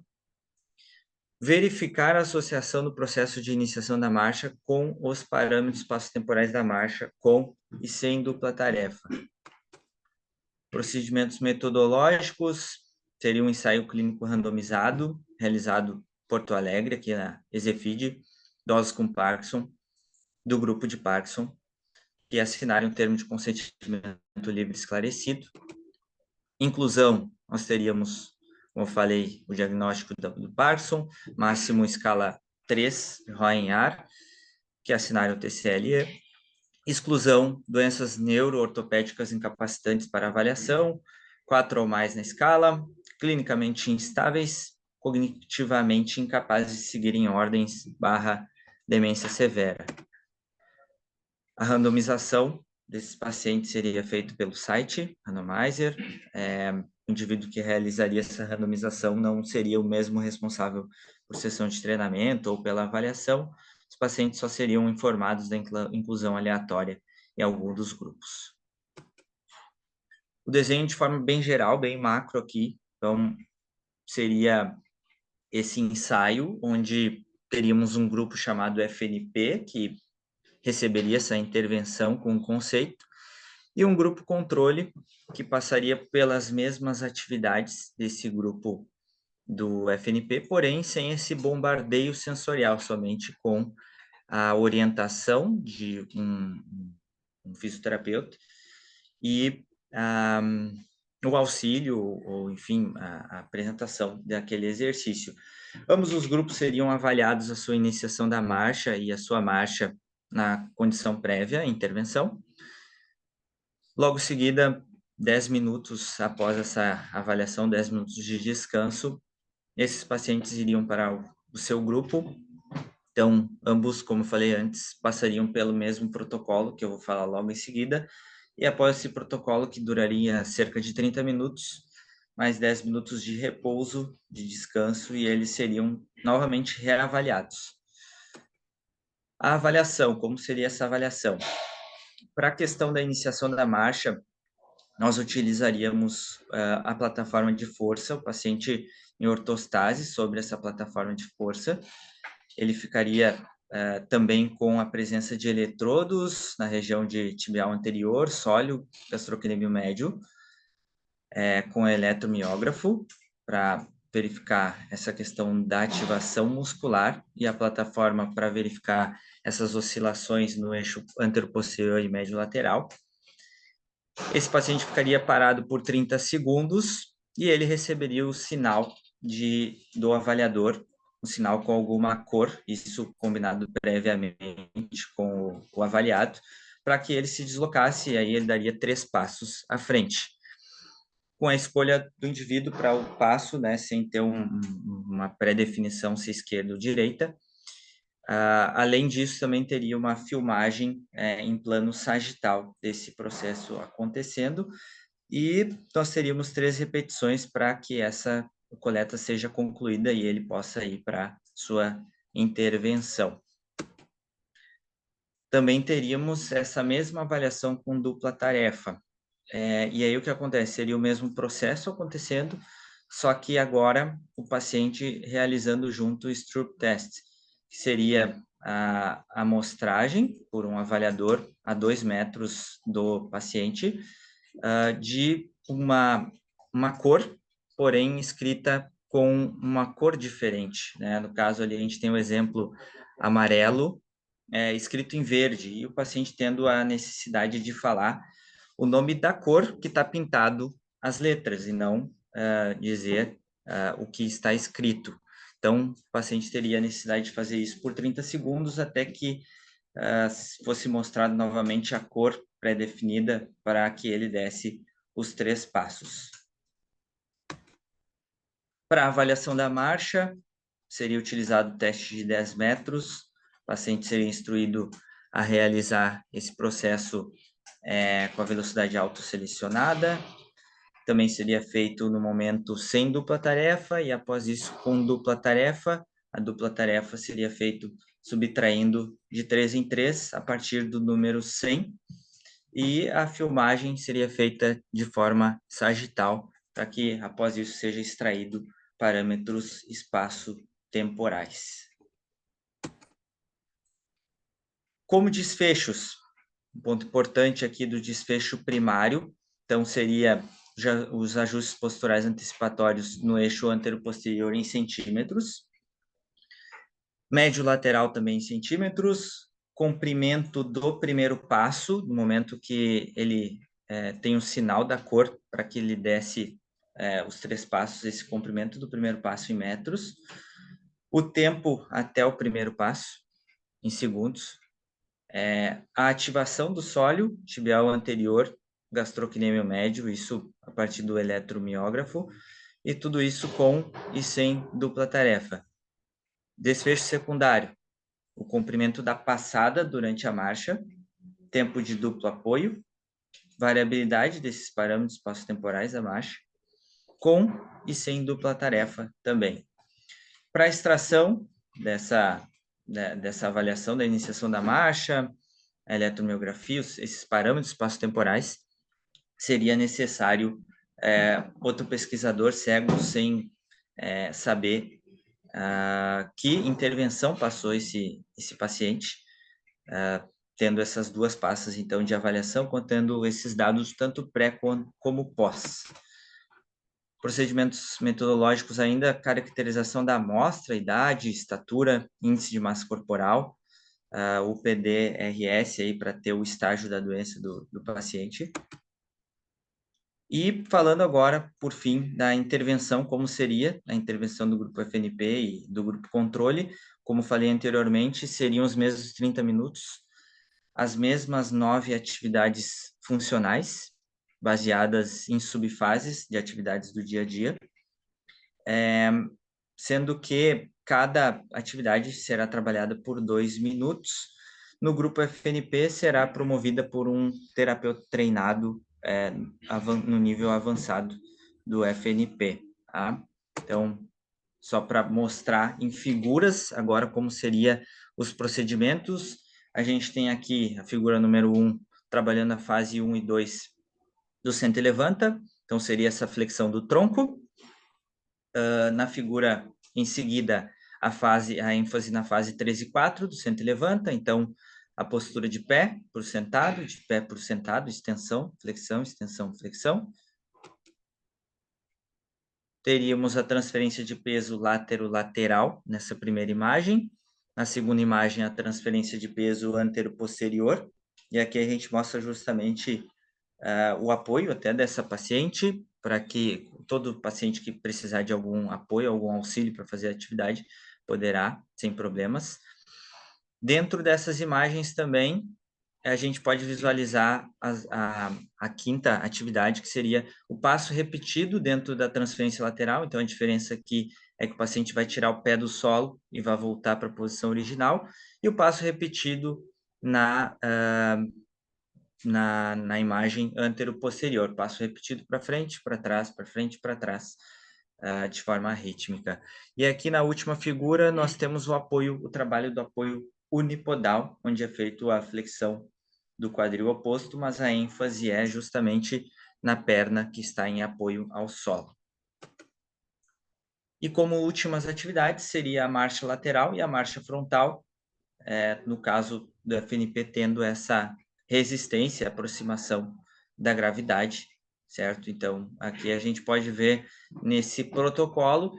Verificar a associação no processo de iniciação da marcha com os parâmetros espaço-temporais da marcha com e sem dupla tarefa. Procedimentos metodológicos seria um ensaio clínico randomizado, realizado em Porto Alegre, aqui na EZFID, idosos com Parkinson, do grupo de Parkinson, que assinaram um termo de consentimento livre esclarecido. Inclusão, nós teríamos, como eu falei, o diagnóstico do Parkinson, máximo escala 3, Roy-en-Yahr, que assinaram o TCLE. Exclusão, doenças neuroortopédicas incapacitantes para avaliação, 4 ou mais na escala, clinicamente instáveis, cognitivamente incapazes de seguir em ordens / demência severa. A randomização desses pacientes seria feita pelo site Randomizer. O indivíduo que realizaria essa randomização não seria o mesmo responsável por sessão de treinamento ou pela avaliação. Os pacientes só seriam informados da inclusão aleatória em algum dos grupos. O desenho de forma bem geral, bem macro aqui, então seria esse ensaio, onde teríamos um grupo chamado FNP, que receberia essa intervenção com o conceito, e um grupo controle, que passaria pelas mesmas atividades desse grupo do FNP, porém sem esse bombardeio sensorial, somente com a orientação de um fisioterapeuta e o auxílio, ou enfim, a apresentação daquele exercício. Ambos os grupos seriam avaliados a sua iniciação da marcha e a sua marcha na condição prévia à intervenção. Logo em seguida, 10 minutos após essa avaliação, 10 minutos de descanso, esses pacientes iriam para o seu grupo. Então, ambos, como eu falei antes, passariam pelo mesmo protocolo, que eu vou falar logo em seguida, e após esse protocolo, que duraria cerca de 30 minutos, mais 10 minutos de repouso, de descanso, e eles seriam novamente reavaliados. A avaliação, como seria essa avaliação? Para a questão da iniciação da marcha, nós utilizaríamos a plataforma de força, o paciente em ortostase sobre essa plataforma de força. Ele ficaria também com a presença de eletrodos na região de tibial anterior, sóleo, gastrocnêmio médio, com eletromiógrafo, para verificar essa questão da ativação muscular, e a plataforma para verificar essas oscilações no eixo anteroposterior e médio lateral. Esse paciente ficaria parado por 30 segundos e ele receberia o sinal do avaliador, um sinal com alguma cor, isso combinado previamente com o avaliado, para que ele se deslocasse, e aí ele daria 3 passos à frente. Com a escolha do indivíduo para o passo, né, sem ter uma pré-definição se esquerda ou direita. Além disso, também teria uma filmagem em plano sagital desse processo acontecendo, e nós teríamos 3 repetições para que essa coleta seja concluída e ele possa ir para sua intervenção. Também teríamos essa mesma avaliação com dupla tarefa. E aí o que acontece? Seria o mesmo processo acontecendo, só que agora o paciente realizando junto o Stroop Test, que seria a amostragem por um avaliador a 2 metros do paciente, de uma cor, porém escrita com uma cor diferente, né? No caso ali a gente tem o exemplo amarelo, escrito em verde, e o paciente tendo a necessidade de falar o nome da cor que está pintado as letras, e não dizer o que está escrito. Então, o paciente teria a necessidade de fazer isso por 30 segundos até que fosse mostrado novamente a cor pré-definida para que ele desse os 3 passos. Para a avaliação da marcha, seria utilizado o teste de 10 metros, o paciente seria instruído a realizar esse processo com a velocidade autoselecionada. Também seria feito no momento sem dupla tarefa, e após isso com dupla tarefa. A dupla tarefa seria feito subtraindo de 3 em 3 a partir do número 100, e a filmagem seria feita de forma sagital, para que após isso seja extraído parâmetros espaço-temporais. Como desfechos, um ponto importante aqui do desfecho primário, então seria os ajustes posturais antecipatórios no eixo anteroposterior em centímetros, médio lateral também em centímetros, comprimento do primeiro passo, no momento que ele tem o sinal da cor para que ele desse os 3 passos, esse comprimento do primeiro passo em metros, o tempo até o primeiro passo, em segundos, a ativação do sólio tibial anterior, gastrocnêmio médio, isso a partir do eletromiógrafo, e tudo isso com e sem dupla tarefa. Desfecho secundário, o comprimento da passada durante a marcha, tempo de duplo apoio, variabilidade desses parâmetros espaço-temporais da marcha, com e sem dupla tarefa também. Para a extração dessa avaliação da iniciação da marcha, a eletromiografia, esses parâmetros espaço-temporais, seria necessário outro pesquisador cego sem saber que intervenção passou esse paciente, tendo essas 2 passas, então, de avaliação, contendo esses dados tanto pré como pós. Procedimentos metodológicos ainda, caracterização da amostra, idade, estatura, índice de massa corporal, o PDRS aí para ter o estágio da doença do paciente. E falando agora, por fim, da intervenção, como seria a intervenção do grupo FNP e do grupo controle, como falei anteriormente, seriam os mesmos 30 minutos, as mesmas 9 atividades funcionais, baseadas em subfases de atividades do dia a dia, sendo que cada atividade será trabalhada por 2 minutos. No grupo FNP, será promovida por um terapeuta treinado no nível avançado do FNP. Tá? Então, só para mostrar em figuras agora como seria os procedimentos, a gente tem aqui a figura número 1, trabalhando a fase 1 e 2 do senta e levanta, então seria essa flexão do tronco. Na figura em seguida, a ênfase na fase 3 e 4 do senta e levanta, então a postura de pé por sentado, de pé por sentado, extensão, flexão. Teríamos a transferência de peso látero-lateral nessa primeira imagem. Na segunda imagem, a transferência de peso antero-posterior. E aqui a gente mostra justamente o apoio até dessa paciente, para que todo paciente que precisar de algum apoio, algum auxílio para fazer a atividade, poderá, sem problemas. Dentro dessas imagens também, a gente pode visualizar a quinta atividade, que seria o passo repetido dentro da transferência lateral. Então, a diferença aqui é que o paciente vai tirar o pé do solo e vai voltar para a posição original, e o passo repetido na imagem antero-posterior, passo repetido para frente, para trás, para frente, para trás, de forma rítmica. E aqui na última figura, nós temos o trabalho do apoio unipodal, onde é feito a flexão do quadril oposto, mas a ênfase é justamente na perna que está em apoio ao solo. E como últimas atividades, seria a marcha lateral e a marcha frontal, no caso do FNP tendo essa resistência, aproximação da gravidade, certo? Então, aqui a gente pode ver nesse protocolo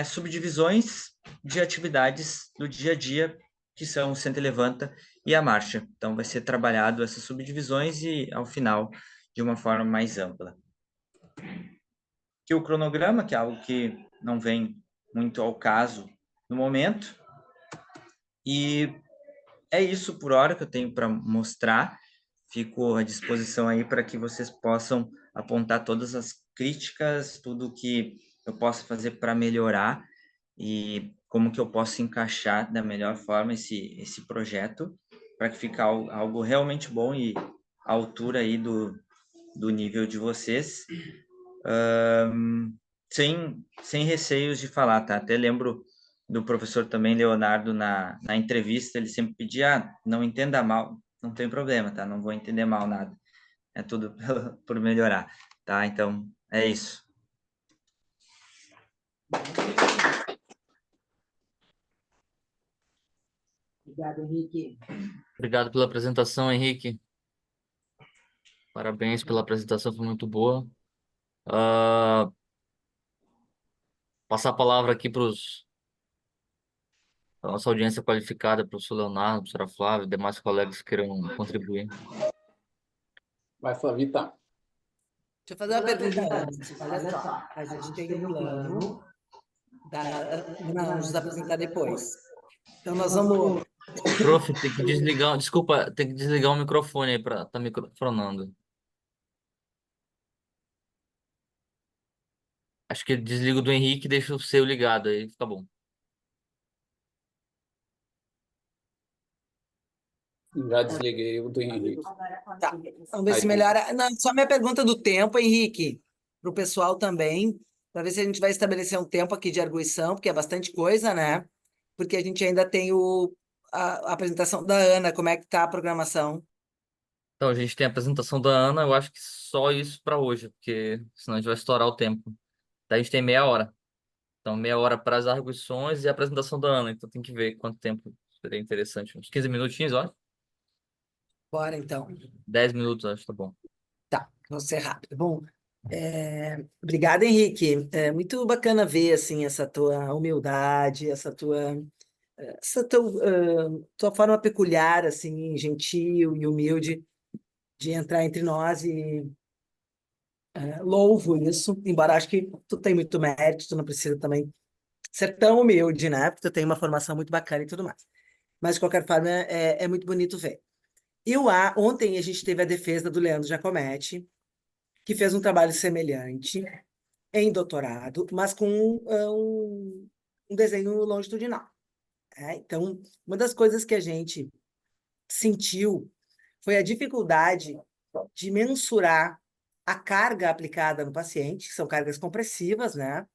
subdivisões de atividades do dia a dia, que são o senta e levanta e a marcha. Então, vai ser trabalhado essas subdivisões e, ao final, de uma forma mais ampla. Aqui o cronograma, que é algo que não vem muito ao caso no momento. E é isso por hora que eu tenho para mostrar. Fico à disposição aí para que vocês possam apontar todas as críticas, tudo que eu possa fazer para melhorar e como que eu posso encaixar da melhor forma esse projeto para que fique algo realmente bom e à altura aí do nível de vocês, sem receios de falar, tá? Até lembro do professor também, Leonardo, na entrevista, ele sempre pedia, não entenda mal, não tem problema, tá? Não vou entender mal nada. É tudo por melhorar, tá? Então, é isso. Obrigado, Henrique. Obrigado pela apresentação, Henrique. Parabéns pela apresentação, foi muito boa. Passar a palavra aqui para a nossa audiência qualificada, professor Leonardo, professora Flávia, demais colegas que queiram contribuir. Vai, Flavita. Deixa eu fazer uma pergunta antes. Olha só, a gente tem um plano, vamos apresentar depois. Então, nós vamos... Prof, tem que desligar, desculpa, tem que desligar o microfone aí para tá microfonando. Acho que desliga o do Henrique e deixa o seu ligado aí, fica bom. Já desliguei o do Henrique. Tá, vamos ver se melhora. Não, só minha pergunta do tempo, Henrique, para o pessoal também, para ver se a gente vai estabelecer um tempo aqui de arguição, porque é bastante coisa, né? Porque a gente ainda tem a apresentação da Ana, como é que tá a programação? Então, a gente tem a apresentação da Ana, eu acho que só isso para hoje, porque senão a gente vai estourar o tempo. Daí a gente tem meia hora. Então, meia hora para as arguições e a apresentação da Ana. Então, tem que ver quanto tempo seria interessante. Uns 15 minutinhos, ó. Bora, então. 10 minutos, acho, tá bom. Tá, vou ser rápido. Bom, obrigado, Henrique. É muito bacana ver, assim, essa tua humildade, tua forma peculiar, assim, gentil e humilde de entrar entre nós e louvo isso, embora acho que tu tem muito mérito, tu não precisa também ser tão humilde, né? Porque tu tem uma formação muito bacana e tudo mais. Mas, de qualquer forma, é muito bonito ver. Ontem a gente teve a defesa do Leandro Giacometti, que fez um trabalho semelhante em doutorado, mas com um desenho longitudinal. Então, uma das coisas que a gente sentiu foi a dificuldade de mensurar a carga aplicada no paciente, que são cargas compressivas, né?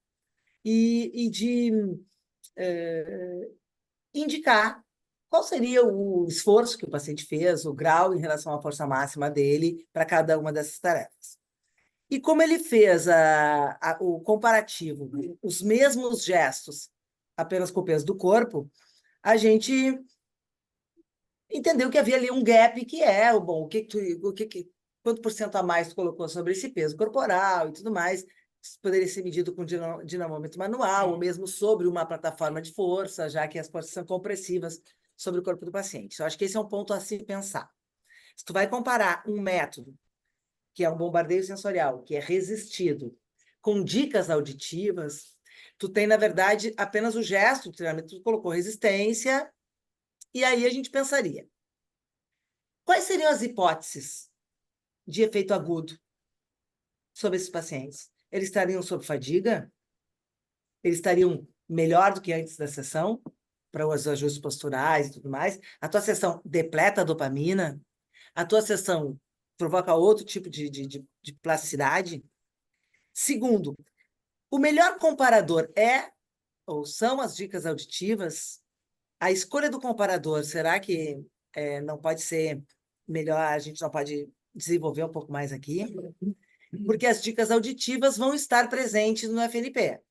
E de indicar qual seria o esforço que o paciente fez, o grau em relação à força máxima dele para cada uma dessas tarefas. E como ele fez o comparativo, os mesmos gestos, apenas com o peso do corpo, a gente entendeu que havia ali um gap que bom, quanto por cento a mais tu colocou sobre esse peso corporal e tudo mais, isso poderia ser medido com dinamômetro manual, ou mesmo sobre uma plataforma de força, já que as forças são compressivas sobre o corpo do paciente. Eu acho que esse é um ponto a se pensar. Se tu vai comparar um método, que é um bombardeio sensorial, que é resistido, com dicas auditivas, tu tem, na verdade, apenas o gesto do treinamento, tu colocou resistência, e aí a gente pensaria, quais seriam as hipóteses de efeito agudo sobre esses pacientes? Eles estariam sob fadiga? Eles estariam melhor do que antes da sessão, para os ajustes posturais e tudo mais? A tua sessão depleta a dopamina? A tua sessão provoca outro tipo de plasticidade? Segundo, o melhor comparador ou são as dicas auditivas? A escolha do comparador, será que não pode ser melhor, a gente não pode desenvolver um pouco mais aqui? Porque as dicas auditivas vão estar presentes no FNP.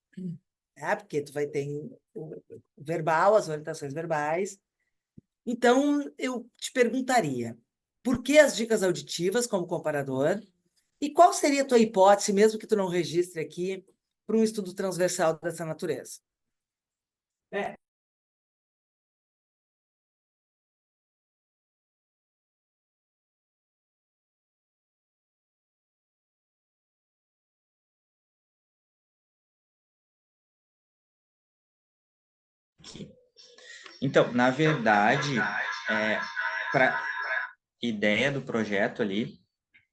Porque tu vai ter o verbal, as orientações verbais. Então, eu te perguntaria, por que as dicas auditivas como comparador? E qual seria a tua hipótese, mesmo que tu não registre aqui, para um estudo transversal dessa natureza? Então, na verdade, para ideia do projeto ali,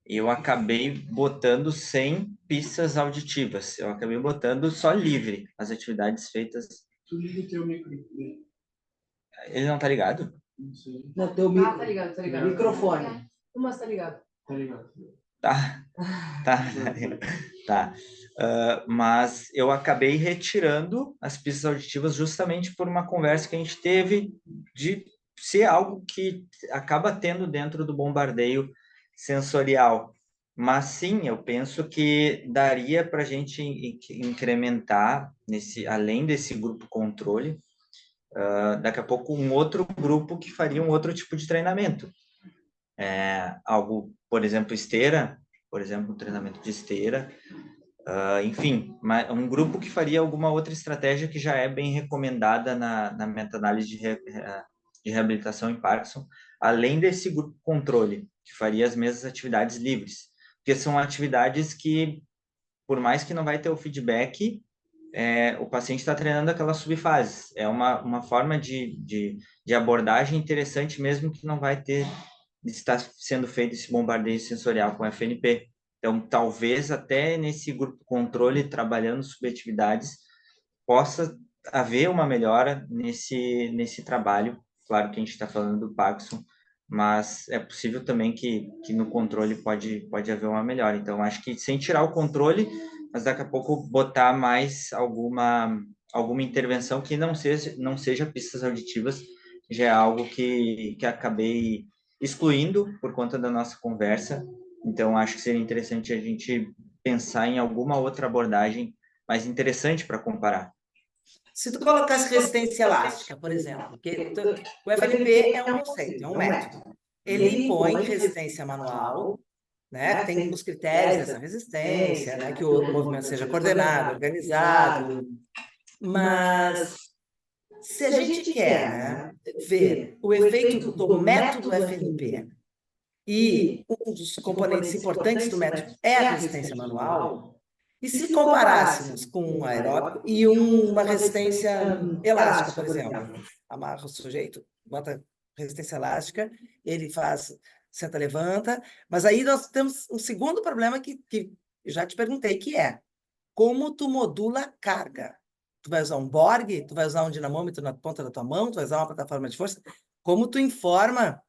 eu acabei botando 100 pistas auditivas. Eu acabei botando só livre as atividades feitas. Tu liga o teu micro. Ele não tá ligado? Não sei. Não, teu micro. Tá ligado, tá ligado. Microfone. Mas tá ligado. Tá ligado. Tá. Tá. Mas eu acabei retirando as pistas auditivas justamente por uma conversa que a gente teve de ser algo que acaba tendo dentro do bombardeio sensorial. Mas sim, eu penso que daria para a gente incrementar, além desse grupo controle, daqui a pouco um outro grupo que faria um outro tipo de treinamento. Algo, por exemplo, esteira, por exemplo, um treinamento de esteira, enfim, um grupo que faria alguma outra estratégia que já é bem recomendada na meta-análise de reabilitação em Parkinson, além desse grupo controle, que faria as mesmas atividades livres, porque são atividades que, por mais que não vai ter o feedback, o paciente está treinando aquelas subfases. É uma forma de abordagem interessante, mesmo que não vai estar sendo feito esse bombardeio sensorial com FNP. Então, talvez até nesse grupo controle, trabalhando subatividades, possa haver uma melhora nesse trabalho. Claro que a gente está falando do Parkinson, mas é possível também que no controle pode haver uma melhora. Então, acho que sem tirar o controle, mas daqui a pouco botar mais alguma intervenção que não seja pistas auditivas, já é algo que acabei excluindo por conta da nossa conversa. Então, acho que seria interessante a gente pensar em alguma outra abordagem mais interessante para comparar. Se tu colocasse resistência elástica, por exemplo, porque o FNP é um conceito, é um método. Ele impõe resistência manual, né? Tem os critérios dessa resistência, né? Que o movimento seja coordenado, organizado, mas se a gente quer, né, ver o efeito do método FNP e um dos componentes importantes do método é a resistência manual, e se comparássemos com um aeróbico e uma resistência elástica, por exemplo, amarra o sujeito, bota resistência elástica, ele faz senta, levanta. Mas aí nós temos um segundo problema que eu já te perguntei, que é como tu modula a carga. Tu vai usar um Borg, tu vai usar um dinamômetro na ponta da tua mão, tu vai usar uma plataforma de força. Como tu informa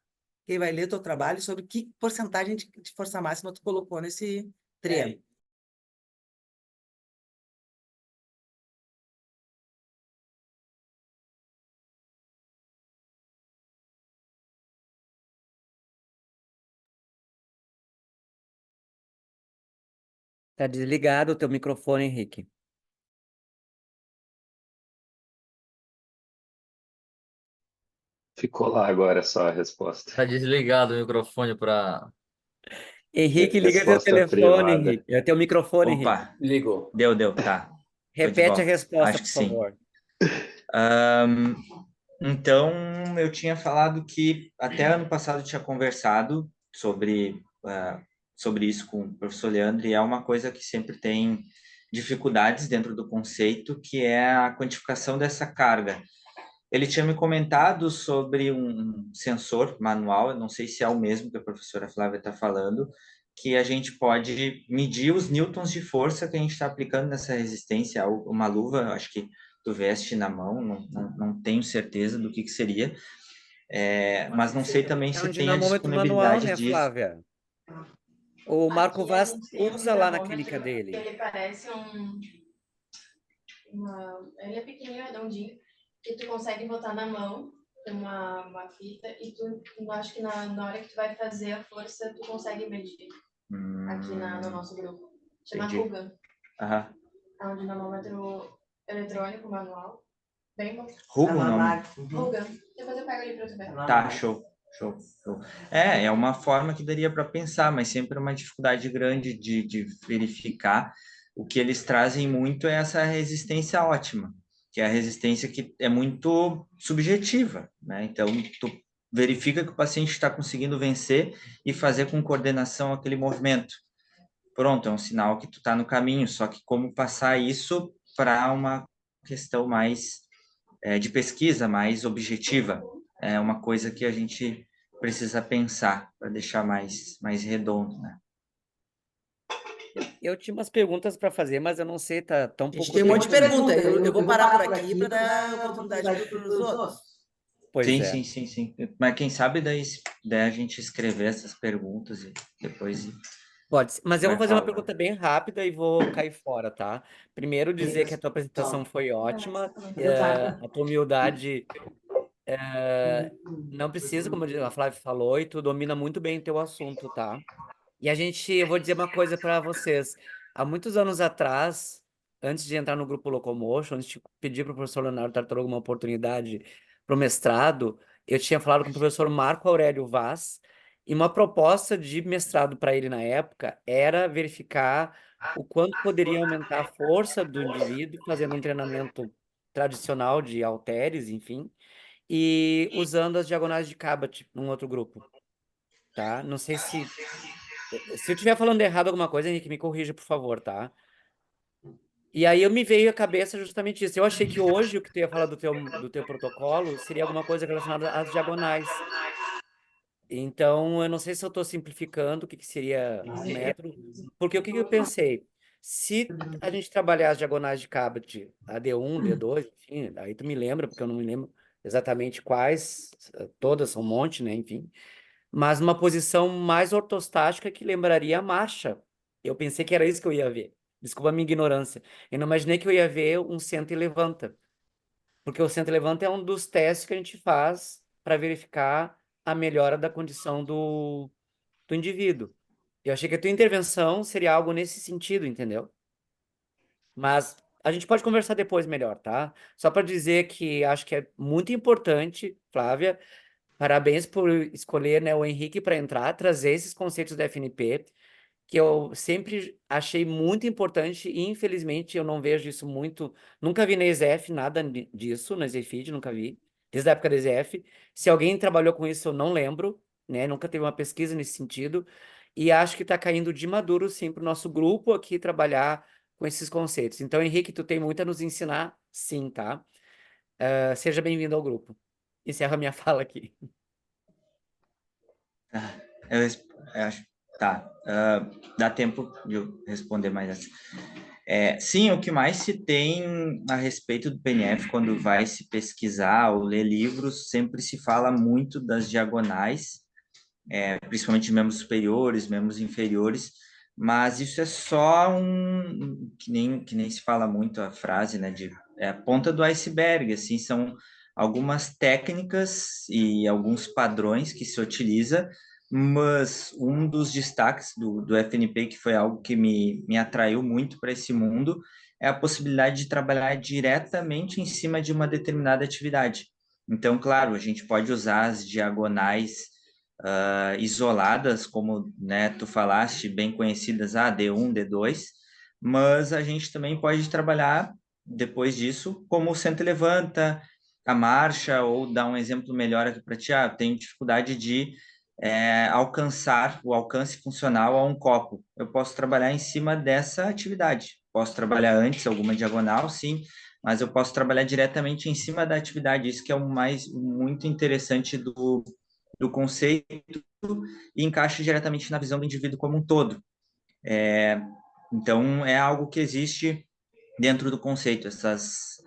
quem vai ler teu trabalho sobre que porcentagem de força máxima tu colocou nesse treino? Tá desligado o teu microfone, Henrique. Ficou lá agora só a resposta. Tá desligado o microfone para. Henrique, liga teu Resposta telefone, privada. Henrique. É teu microfone, Henrique. Opa, Ligou. deu, tá. Tô de Repete a volta. resposta, Acho por que sim. favor. Então, eu tinha falado que até ano passado eu tinha conversado sobre isso com o professor Leandro, e é uma coisa que sempre tem dificuldades dentro do conceito, que é a quantificação dessa carga. Ele tinha me comentado sobre um sensor manual, eu não sei se é o mesmo que a professora Flávia está falando, que a gente pode medir os newtons de força que a gente está aplicando nessa resistência. Uma luva, acho que tu veste na mão, não tenho certeza do que seria, mas não sei também É um se tem a dinamômetro manual, disponibilidade né, disso. Flávia? O Marco Aqui a Vaz gente tem um usa lá na clínica dinamômetro que dele. ele parece ele é pequenininho, redondinho, que tu consegue botar na mão, tem uma fita, e tu acho que na hora que tu vai fazer a força, tu consegue medir aqui no nosso grupo. Chama Entendi. Rugan. Aham. É um dinamômetro eletrônico manual. Bem bom. Rugo o nome? Rugan. Depois eu pego ali pra tu ver. Tá, show. É uma forma que daria para pensar, mas sempre uma dificuldade grande de verificar. O que eles trazem muito é essa resistência ótima, que é a resistência que é muito subjetiva, né? Então, tu verifica que o paciente está conseguindo vencer e fazer com coordenação aquele movimento. Pronto, é um sinal que tu está no caminho, só que como passar isso para uma questão mais de pesquisa, mais objetiva, é uma coisa que a gente precisa pensar para deixar mais redondo, né? Eu tinha umas perguntas para fazer, mas eu não sei, tá tão A gente pouco tem um monte de tempo, né? pergunta. Eu vou parar por aqui para dar oportunidade para os outros. Pois Sim, é. sim. Mas quem sabe daí a gente escrever essas perguntas e depois Pode ser. Mas eu vou vai fazer uma falar. pergunta bem rápida e vou cair fora, tá? Primeiro, dizer que a tua apresentação foi ótima, a tua humildade não precisa, como a Flávia falou, e tu domina muito bem o teu assunto, tá? E eu vou dizer uma coisa para vocês. Há muitos anos atrás, antes de entrar no grupo Locomotion, antes de pedir para o professor Leonardo Tartaruga uma oportunidade para o mestrado, eu tinha falado com o professor Marco Aurélio Vaz, e uma proposta de mestrado para ele na época era verificar o quanto poderia aumentar a força do indivíduo fazendo um treinamento tradicional de halteres, enfim, e usando as diagonais de Cabot num outro grupo, tá? Não sei se eu estiver falando errado alguma coisa, Henrique, me corrija, por favor, tá? E aí me veio à cabeça justamente isso. Eu achei que hoje o que tu ia falar do teu protocolo seria alguma coisa relacionada às diagonais. Então, eu não sei se eu estou simplificando o que seria o método, porque o que eu pensei? Se a gente trabalhar as diagonais de Cabot, a D1, D2, enfim, aí tu me lembra, porque eu não me lembro exatamente quais, todas são um monte, né, enfim, mas uma posição mais ortostática que lembraria a marcha. Eu pensei que era isso que eu ia ver. Desculpa a minha ignorância. Eu não imaginei que eu ia ver um senta e levanta, porque o senta e levanta é um dos testes que a gente faz para verificar a melhora da condição do indivíduo. Eu achei que a tua intervenção seria algo nesse sentido, entendeu? Mas a gente pode conversar depois melhor, tá? Só para dizer que acho que é muito importante, Flávia, parabéns por escolher, né, o Henrique para entrar, trazer esses conceitos da FNP, que eu sempre achei muito importante e infelizmente eu não vejo isso muito, nunca vi na ESEF nada disso, na ESEFID, nunca vi, desde a época da ESEF. Se alguém trabalhou com isso, eu não lembro, né, nunca teve uma pesquisa nesse sentido, e acho que está caindo de maduro, sim, para o nosso grupo aqui trabalhar com esses conceitos. Então, Henrique, tu tem muito a nos ensinar, sim, tá? Seja bem-vindo ao grupo. Encerro a minha fala aqui. acho, tá, dá tempo de eu responder mais essa. Sim, o que mais se tem a respeito do PNF quando vai se pesquisar ou ler livros, sempre se fala muito das diagonais, principalmente de membros superiores, membros inferiores, mas isso é só que nem se fala muito a frase, né, a ponta do iceberg, assim, são algumas técnicas e alguns padrões que se utiliza, mas um dos destaques do FNP, que foi algo que me atraiu muito para esse mundo, é a possibilidade de trabalhar diretamente em cima de uma determinada atividade. Então, claro, a gente pode usar as diagonais isoladas, como, né, tu falaste, bem conhecidas, D1, D2, mas a gente também pode trabalhar, depois disso, como o senta e levanta, a marcha, ou dar um exemplo melhor aqui para ti, tenho dificuldade de alcançar o alcance funcional a um copo. Eu posso trabalhar em cima dessa atividade. Posso trabalhar antes alguma diagonal, sim, mas eu posso trabalhar diretamente em cima da atividade. Isso que é o mais muito interessante do conceito e encaixa diretamente na visão do indivíduo como um todo. Então, é algo que existe dentro do conceito, essas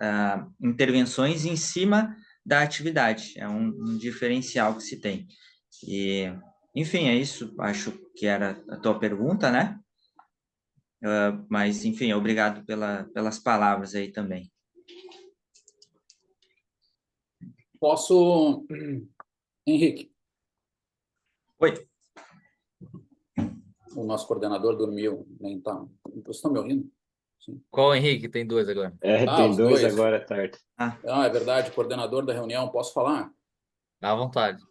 intervenções em cima da atividade. É um diferencial que se tem. E, enfim, é isso. Acho que era a tua pergunta, né? Mas, enfim, obrigado pelas palavras aí também. Posso... Henrique. Oi. O nosso coordenador dormiu, nem tá. Vocês estão me ouvindo? Sim. Qual, Henrique? Tem dois agora. Tem os dois dois. agora à tarde. É verdade, coordenador da reunião. Posso falar? À vontade.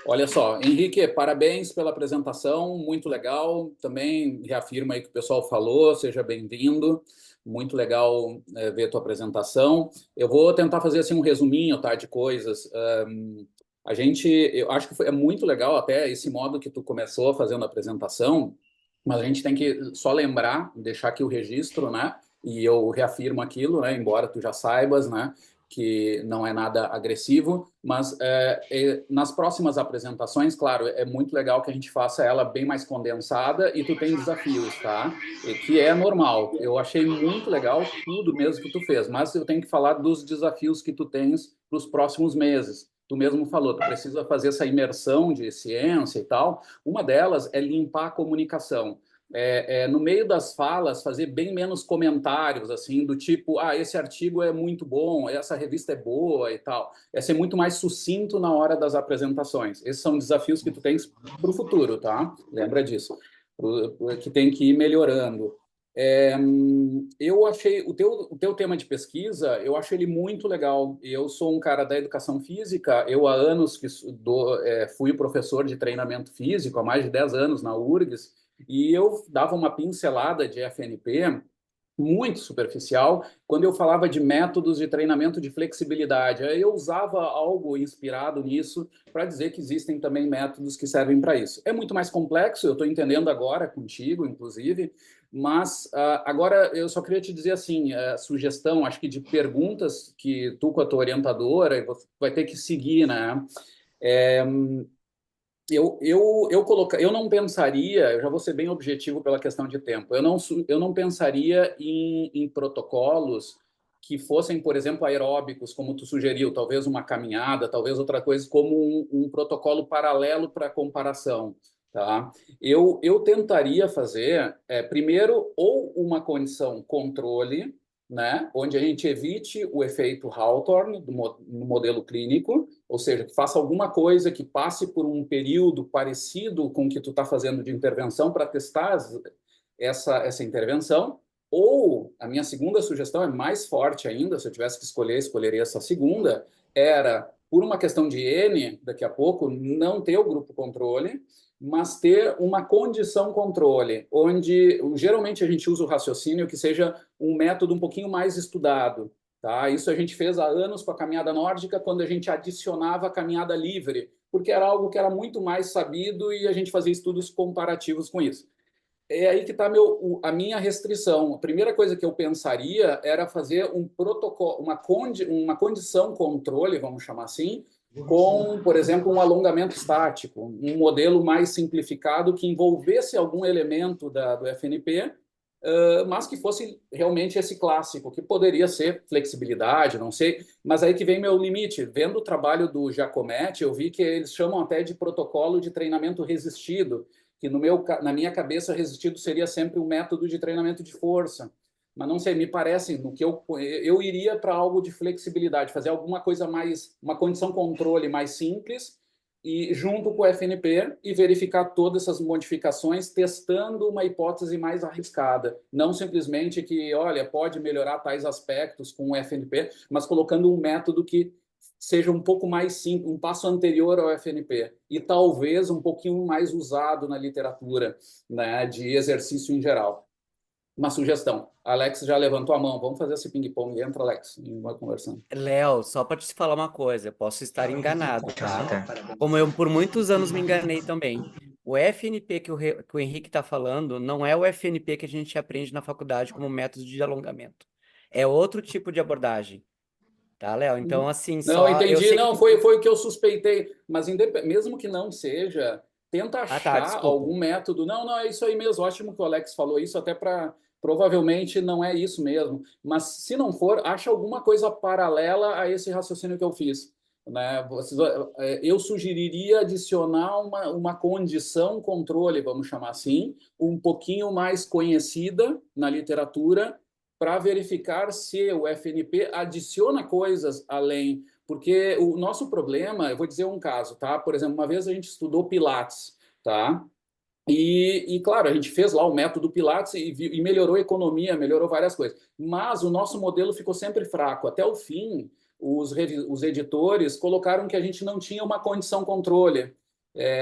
Olha só, Henrique, parabéns pela apresentação, muito legal. Também reafirma aí que o pessoal falou, seja bem-vindo. Muito legal ver a tua apresentação. Eu vou tentar fazer assim um resuminho, tá, de coisas. Eu acho que é muito legal até esse modo que tu começou fazendo a apresentação, mas a gente tem que só lembrar, deixar aqui o registro, né? E eu reafirmo aquilo, né? Embora tu já saibas, né? Que não é nada agressivo, mas nas próximas apresentações, claro, é muito legal que a gente faça ela bem mais condensada e tu tem desafios, tá? Que é normal. Eu achei muito legal tudo mesmo que tu fez, mas eu tenho que falar dos desafios que tu tens para os próximos meses. Tu mesmo falou, tu precisa fazer essa imersão de ciência e tal. Uma delas é limpar a comunicação. No meio das falas, fazer bem menos comentários, assim, do tipo, esse artigo é muito bom, essa revista é boa e tal. É ser muito mais sucinto na hora das apresentações. Esses são desafios que tu tens para o futuro, tá? Lembra disso. Que tem que ir melhorando. Eu achei o teu tema de pesquisa, eu acho ele muito legal. Eu sou um cara da educação física, eu há anos que fui professor de treinamento físico, há mais de 10 anos na URGS, e eu dava uma pincelada de FNP muito superficial quando eu falava de métodos de treinamento de flexibilidade. Aí eu usava algo inspirado nisso para dizer que existem também métodos que servem para isso. É muito mais complexo, eu estou entendendo agora contigo, inclusive, mas agora eu só queria te dizer assim, sugestão, acho que de perguntas que tu com a tua orientadora vai ter que seguir, né? Eu não pensaria, eu já vou ser bem objetivo pela questão de tempo, eu não pensaria em protocolos que fossem, por exemplo, aeróbicos, como tu sugeriu, talvez uma caminhada, talvez outra coisa, como um protocolo paralelo para comparação. Tá? Eu tentaria fazer, primeiro, ou uma condição controle, né, onde a gente evite o efeito Hawthorne no modelo clínico, ou seja, que faça alguma coisa que passe por um período parecido com o que tu está fazendo de intervenção para testar essa intervenção. Ou a minha segunda sugestão é mais forte ainda, se eu tivesse que escolher, escolheria essa segunda, era, por uma questão de N, daqui a pouco, não ter o grupo controle, mas ter uma condição controle, onde geralmente a gente usa o raciocínio que seja um método um pouquinho mais estudado. Tá? Isso a gente fez há anos com a caminhada nórdica, quando a gente adicionava a caminhada livre, porque era algo que era muito mais sabido e a gente fazia estudos comparativos com isso. É aí que está a minha restrição. A primeira coisa que eu pensaria era fazer um protocolo, uma condição controle, vamos chamar assim, com, por exemplo, um alongamento estático, um modelo mais simplificado que envolvesse algum elemento do FNP, mas que fosse realmente esse clássico, que poderia ser flexibilidade, não sei, mas aí que vem meu limite. Vendo o trabalho do Giacometti, eu vi que eles chamam até de protocolo de treinamento resistido, que na minha cabeça resistido seria sempre um método de treinamento de força. Mas não sei, me parece no que eu iria para algo de flexibilidade, fazer alguma coisa mais, uma condição controle mais simples e junto com o FNP e verificar todas essas modificações, testando uma hipótese mais arriscada, não simplesmente que, olha, pode melhorar tais aspectos com o FNP, mas colocando um método que seja um pouco mais simples, um passo anterior ao FNP e talvez um pouquinho mais usado na literatura, né, de exercício em geral. Uma sugestão. Alex já levantou a mão. Vamos fazer esse ping-pong. Entra, Alex, e vai conversando. Léo, só para te falar uma coisa, eu posso estar enganado, tá? Como eu por muitos anos me enganei também. O FNP que o Henrique está falando não é o FNP que a gente aprende na faculdade como método de alongamento. É outro tipo de abordagem, tá, Léo? Então, assim, Não, eu entendi. sei Não, que... foi o que eu suspeitei. Mas mesmo que não seja, tenta Ah, tá, achar desculpa. algum método. Não, é isso aí mesmo. Ótimo que o Alex falou isso, até para... Provavelmente não é isso mesmo. Mas se não for, acha alguma coisa paralela a esse raciocínio que eu fiz. Né? Eu sugeriria adicionar uma condição controle, vamos chamar assim, um pouquinho mais conhecida na literatura, para verificar se o FNP adiciona coisas além. Porque o nosso problema, eu vou dizer um caso, tá? Por exemplo, uma vez a gente estudou Pilates, tá? Claro, a gente fez lá o método Pilates e melhorou a economia, melhorou várias coisas. Mas o nosso modelo ficou sempre fraco. Até o fim, os editores colocaram que a gente não tinha uma condição controle.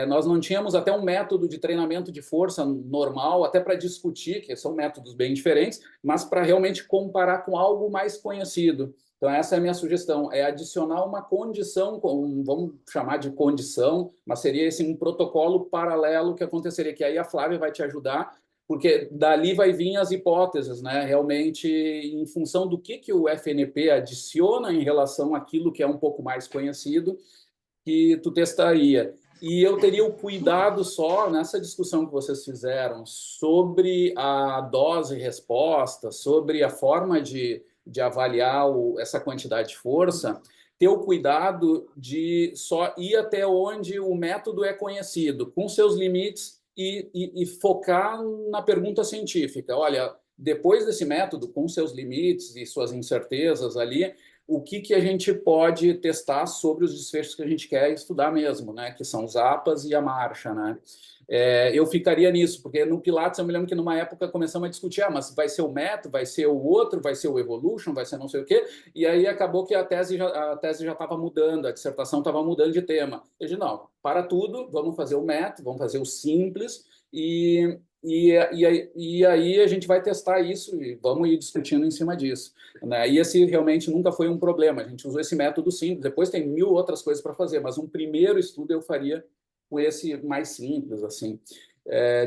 Nós não tínhamos até um método de treinamento de força normal, até para discutir, que são métodos bem diferentes, mas para realmente comparar com algo mais conhecido. Então, essa é a minha sugestão, é adicionar uma condição, vamos chamar de condição, mas seria esse um protocolo paralelo que aconteceria, que aí a Flávia vai te ajudar, porque dali vai vir as hipóteses, né? Realmente, em função do que o FNP adiciona em relação àquilo que é um pouco mais conhecido, que tu testaria. E eu teria o cuidado só, nessa discussão que vocês fizeram, sobre a dose-resposta, sobre a forma de avaliar essa quantidade de força, ter o cuidado de só ir até onde o método é conhecido, com seus limites, e focar na pergunta científica. Olha, depois desse método, com seus limites e suas incertezas ali, o que a gente pode testar sobre os desfechos que a gente quer estudar mesmo, né? Que são os APAs e a marcha, né? Eu ficaria nisso, porque no Pilates eu me lembro que numa época começamos a discutir, mas vai ser o método, vai ser o outro, vai ser o Evolution, vai ser não sei o quê, e aí acabou que a tese já estava mudando, a dissertação estava mudando de tema. Eu disse, não, para tudo, vamos fazer o método, vamos fazer o simples, e aí a gente vai testar isso e vamos ir discutindo em cima disso, né? E esse realmente nunca foi um problema. A gente usou esse método simples. Depois tem 1000 outras coisas para fazer, mas um primeiro estudo eu faria com esse mais simples, assim,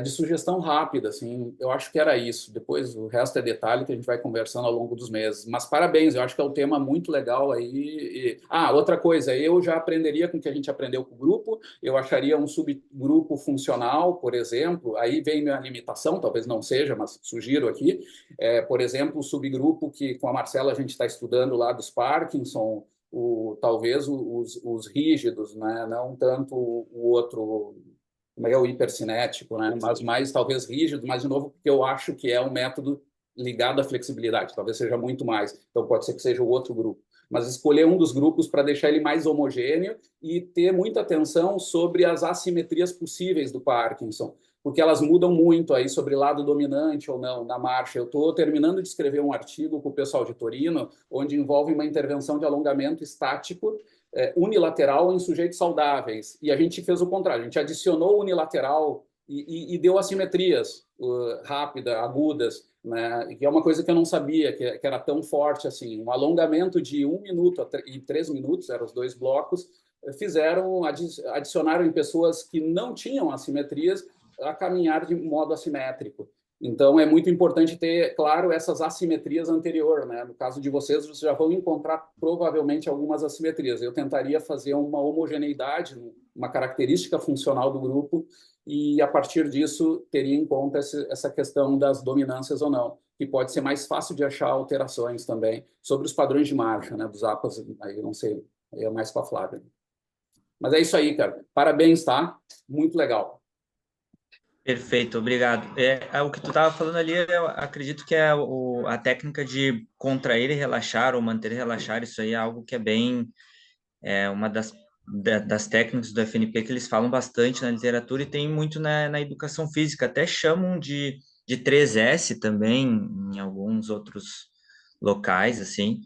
de sugestão rápida, assim. Eu acho que era isso. Depois o resto é detalhe que a gente vai conversando ao longo dos meses. Mas parabéns, eu acho que é um tema muito legal aí. Outra coisa, eu já aprenderia com o que a gente aprendeu com o grupo. Eu acharia um subgrupo funcional, por exemplo. Aí vem minha limitação, talvez não seja, mas sugiro aqui. Por exemplo, o subgrupo que com a Marcela a gente está estudando lá dos Parkinson, talvez os rígidos, né? Não tanto o outro, como é o hipercinético, né? Mas mais talvez rígido, mas de novo, porque eu acho que é um método ligado à flexibilidade, talvez seja muito mais, então pode ser que seja o outro grupo. Mas escolher um dos grupos para deixar ele mais homogêneo e ter muita atenção sobre as assimetrias possíveis do Parkinson, porque elas mudam muito aí sobre lado dominante ou não na marcha. Eu estou terminando de escrever um artigo com o pessoal de Torino, onde envolve uma intervenção de alongamento estático unilateral em sujeitos saudáveis. E a gente fez o contrário, a gente adicionou unilateral e deu assimetrias rápidas, agudas, né? Que é uma coisa que eu não sabia, que era tão forte assim. Um alongamento de 1 minuto e 3 minutos, eram os 2 blocos, adicionaram em pessoas que não tinham assimetrias a caminhar de modo assimétrico. Então, é muito importante ter, claro, essas assimetrias anteriores, né? No caso de vocês, vocês já vão encontrar provavelmente algumas assimetrias. Eu tentaria fazer uma homogeneidade, uma característica funcional do grupo, e a partir disso teria em conta essa questão das dominâncias ou não, que pode ser mais fácil de achar alterações também sobre os padrões de marcha, né? Dos APAs, aí eu não sei, aí é mais com a Flávia. Mas é isso aí, cara. Parabéns, tá? Muito legal. Perfeito, obrigado. O que tu estava falando ali, eu acredito que é a técnica de contrair e relaxar, ou manter e relaxar, isso aí é algo que é bem, uma das técnicas do FNP que eles falam bastante na literatura e tem muito na educação física, até chamam de 3S também, em alguns outros locais, assim,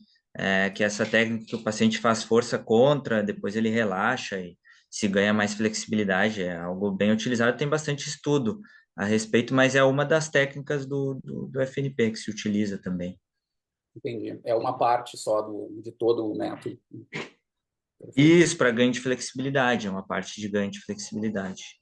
que é essa técnica que o paciente faz força contra, depois ele relaxa e se ganha mais flexibilidade, é algo bem utilizado, tem bastante estudo a respeito, mas é uma das técnicas do FNP que se utiliza também. Entendi. É uma parte só de todo o método. Isso, para ganho de flexibilidade, é uma parte de ganho de flexibilidade.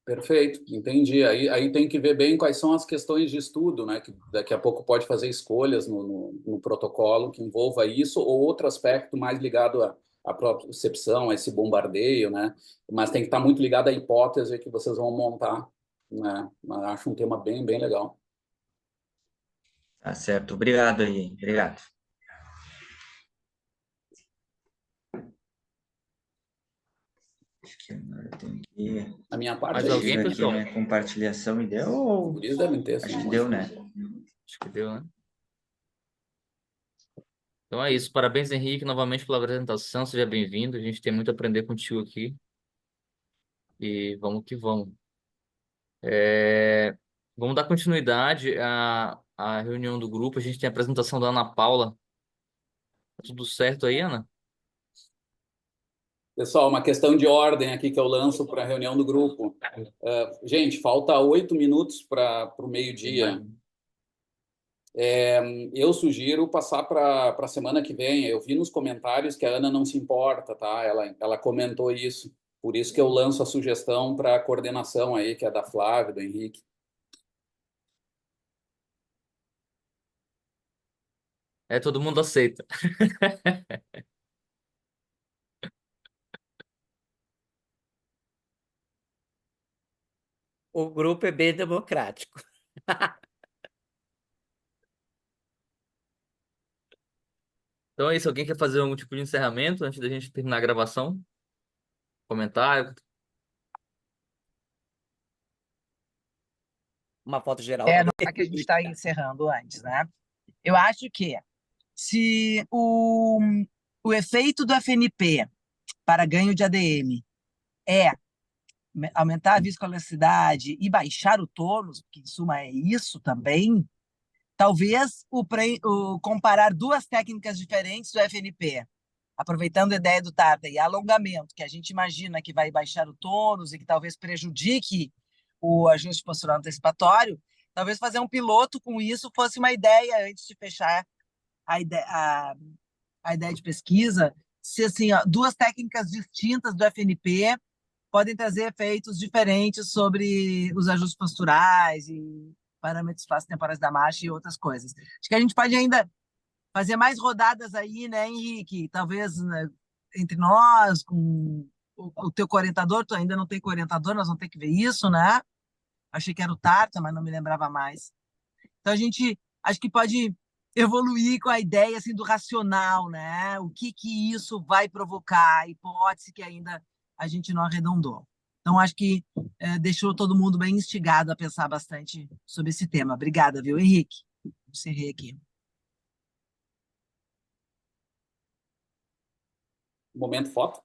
Perfeito, entendi. Aí tem que ver bem quais são as questões de estudo, né? Que daqui a pouco pode fazer escolhas no protocolo que envolva isso ou outro aspecto mais ligado à própria percepção, a esse bombardeio, né? Mas tem que estar muito ligado à hipótese que vocês vão montar, né? Mas acho um tema bem, bem legal. Tá certo, obrigado aí, obrigado. Acho que agora eu tenho que A minha parte Mais é alguém, isso. aqui pessoal? minha compartilhação e deu, ou Eles devem ter, acho sim, que mas- deu, né? Acho que deu, né? Então é isso. Parabéns, Henrique, novamente pela apresentação. Seja bem-vindo. A gente tem muito a aprender contigo aqui. E vamos que vamos. Vamos dar continuidade à reunião do grupo. A gente tem a apresentação da Ana Paula. Tá tudo certo aí, Ana? Pessoal, uma questão de ordem aqui que eu lanço para a reunião do grupo. Gente, falta 8 minutos para o meio-dia. Eu sugiro passar para a semana que vem. Eu vi nos comentários que a Ana não se importa, tá? Ela comentou isso. Por isso que eu lanço a sugestão para a coordenação aí, que é da Flávia, do Henrique. Todo mundo aceita. O grupo é bem democrático. Então é isso. Alguém quer fazer algum tipo de encerramento antes da gente terminar a gravação? Comentário? Uma foto geral também. Não é que a gente está encerrando antes, né? Eu acho que se o efeito do FNP para ganho de ADM é aumentar a viscoelasticidade e baixar o tônus, que em suma é isso também, talvez o comparar duas técnicas diferentes do FNP, aproveitando a ideia do Tata e alongamento, que a gente imagina que vai baixar o tônus e que talvez prejudique o ajuste postural antecipatório, talvez fazer um piloto com isso fosse uma ideia antes de fechar a ideia de pesquisa, se assim, ó, duas técnicas distintas do FNP podem trazer efeitos diferentes sobre os ajustes posturais e parâmetros espaço-temporais da marcha e outras coisas. Acho que a gente pode ainda fazer mais rodadas aí, né, Henrique? Talvez, né, entre nós, com o teu orientador, tu ainda não tem orientador, nós vamos ter que ver isso, né? Achei que era o Tarta, mas não me lembrava mais. Então a gente acho que pode evoluir com a ideia assim do racional, né? O que isso vai provocar, a hipótese que ainda a gente não arredondou. Então acho que deixou todo mundo bem instigado a pensar bastante sobre esse tema. Obrigada, viu, Henrique? Encerrei aqui. Momento foto.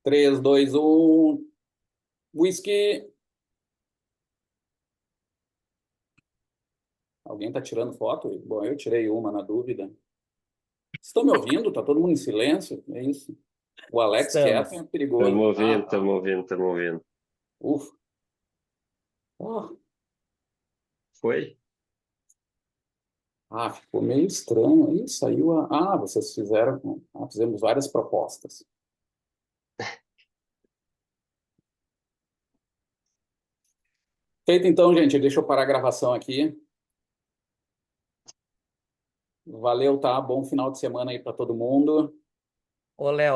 3, 2, 1. Whisky. Alguém está tirando foto? Bom, eu tirei uma na dúvida. Estão me ouvindo? Está todo mundo em silêncio? É isso. O Alex quieto é perigoso. Estamos ouvindo, estamos ouvindo, estamos ouvindo. Ufa. Oh. Foi? Ficou meio estranho. Aí saiu a... vocês fizeram... fizemos várias propostas. Feito então, gente. Deixa eu parar a gravação aqui. Valeu, tá? Bom final de semana aí para todo mundo. Ô, Léo,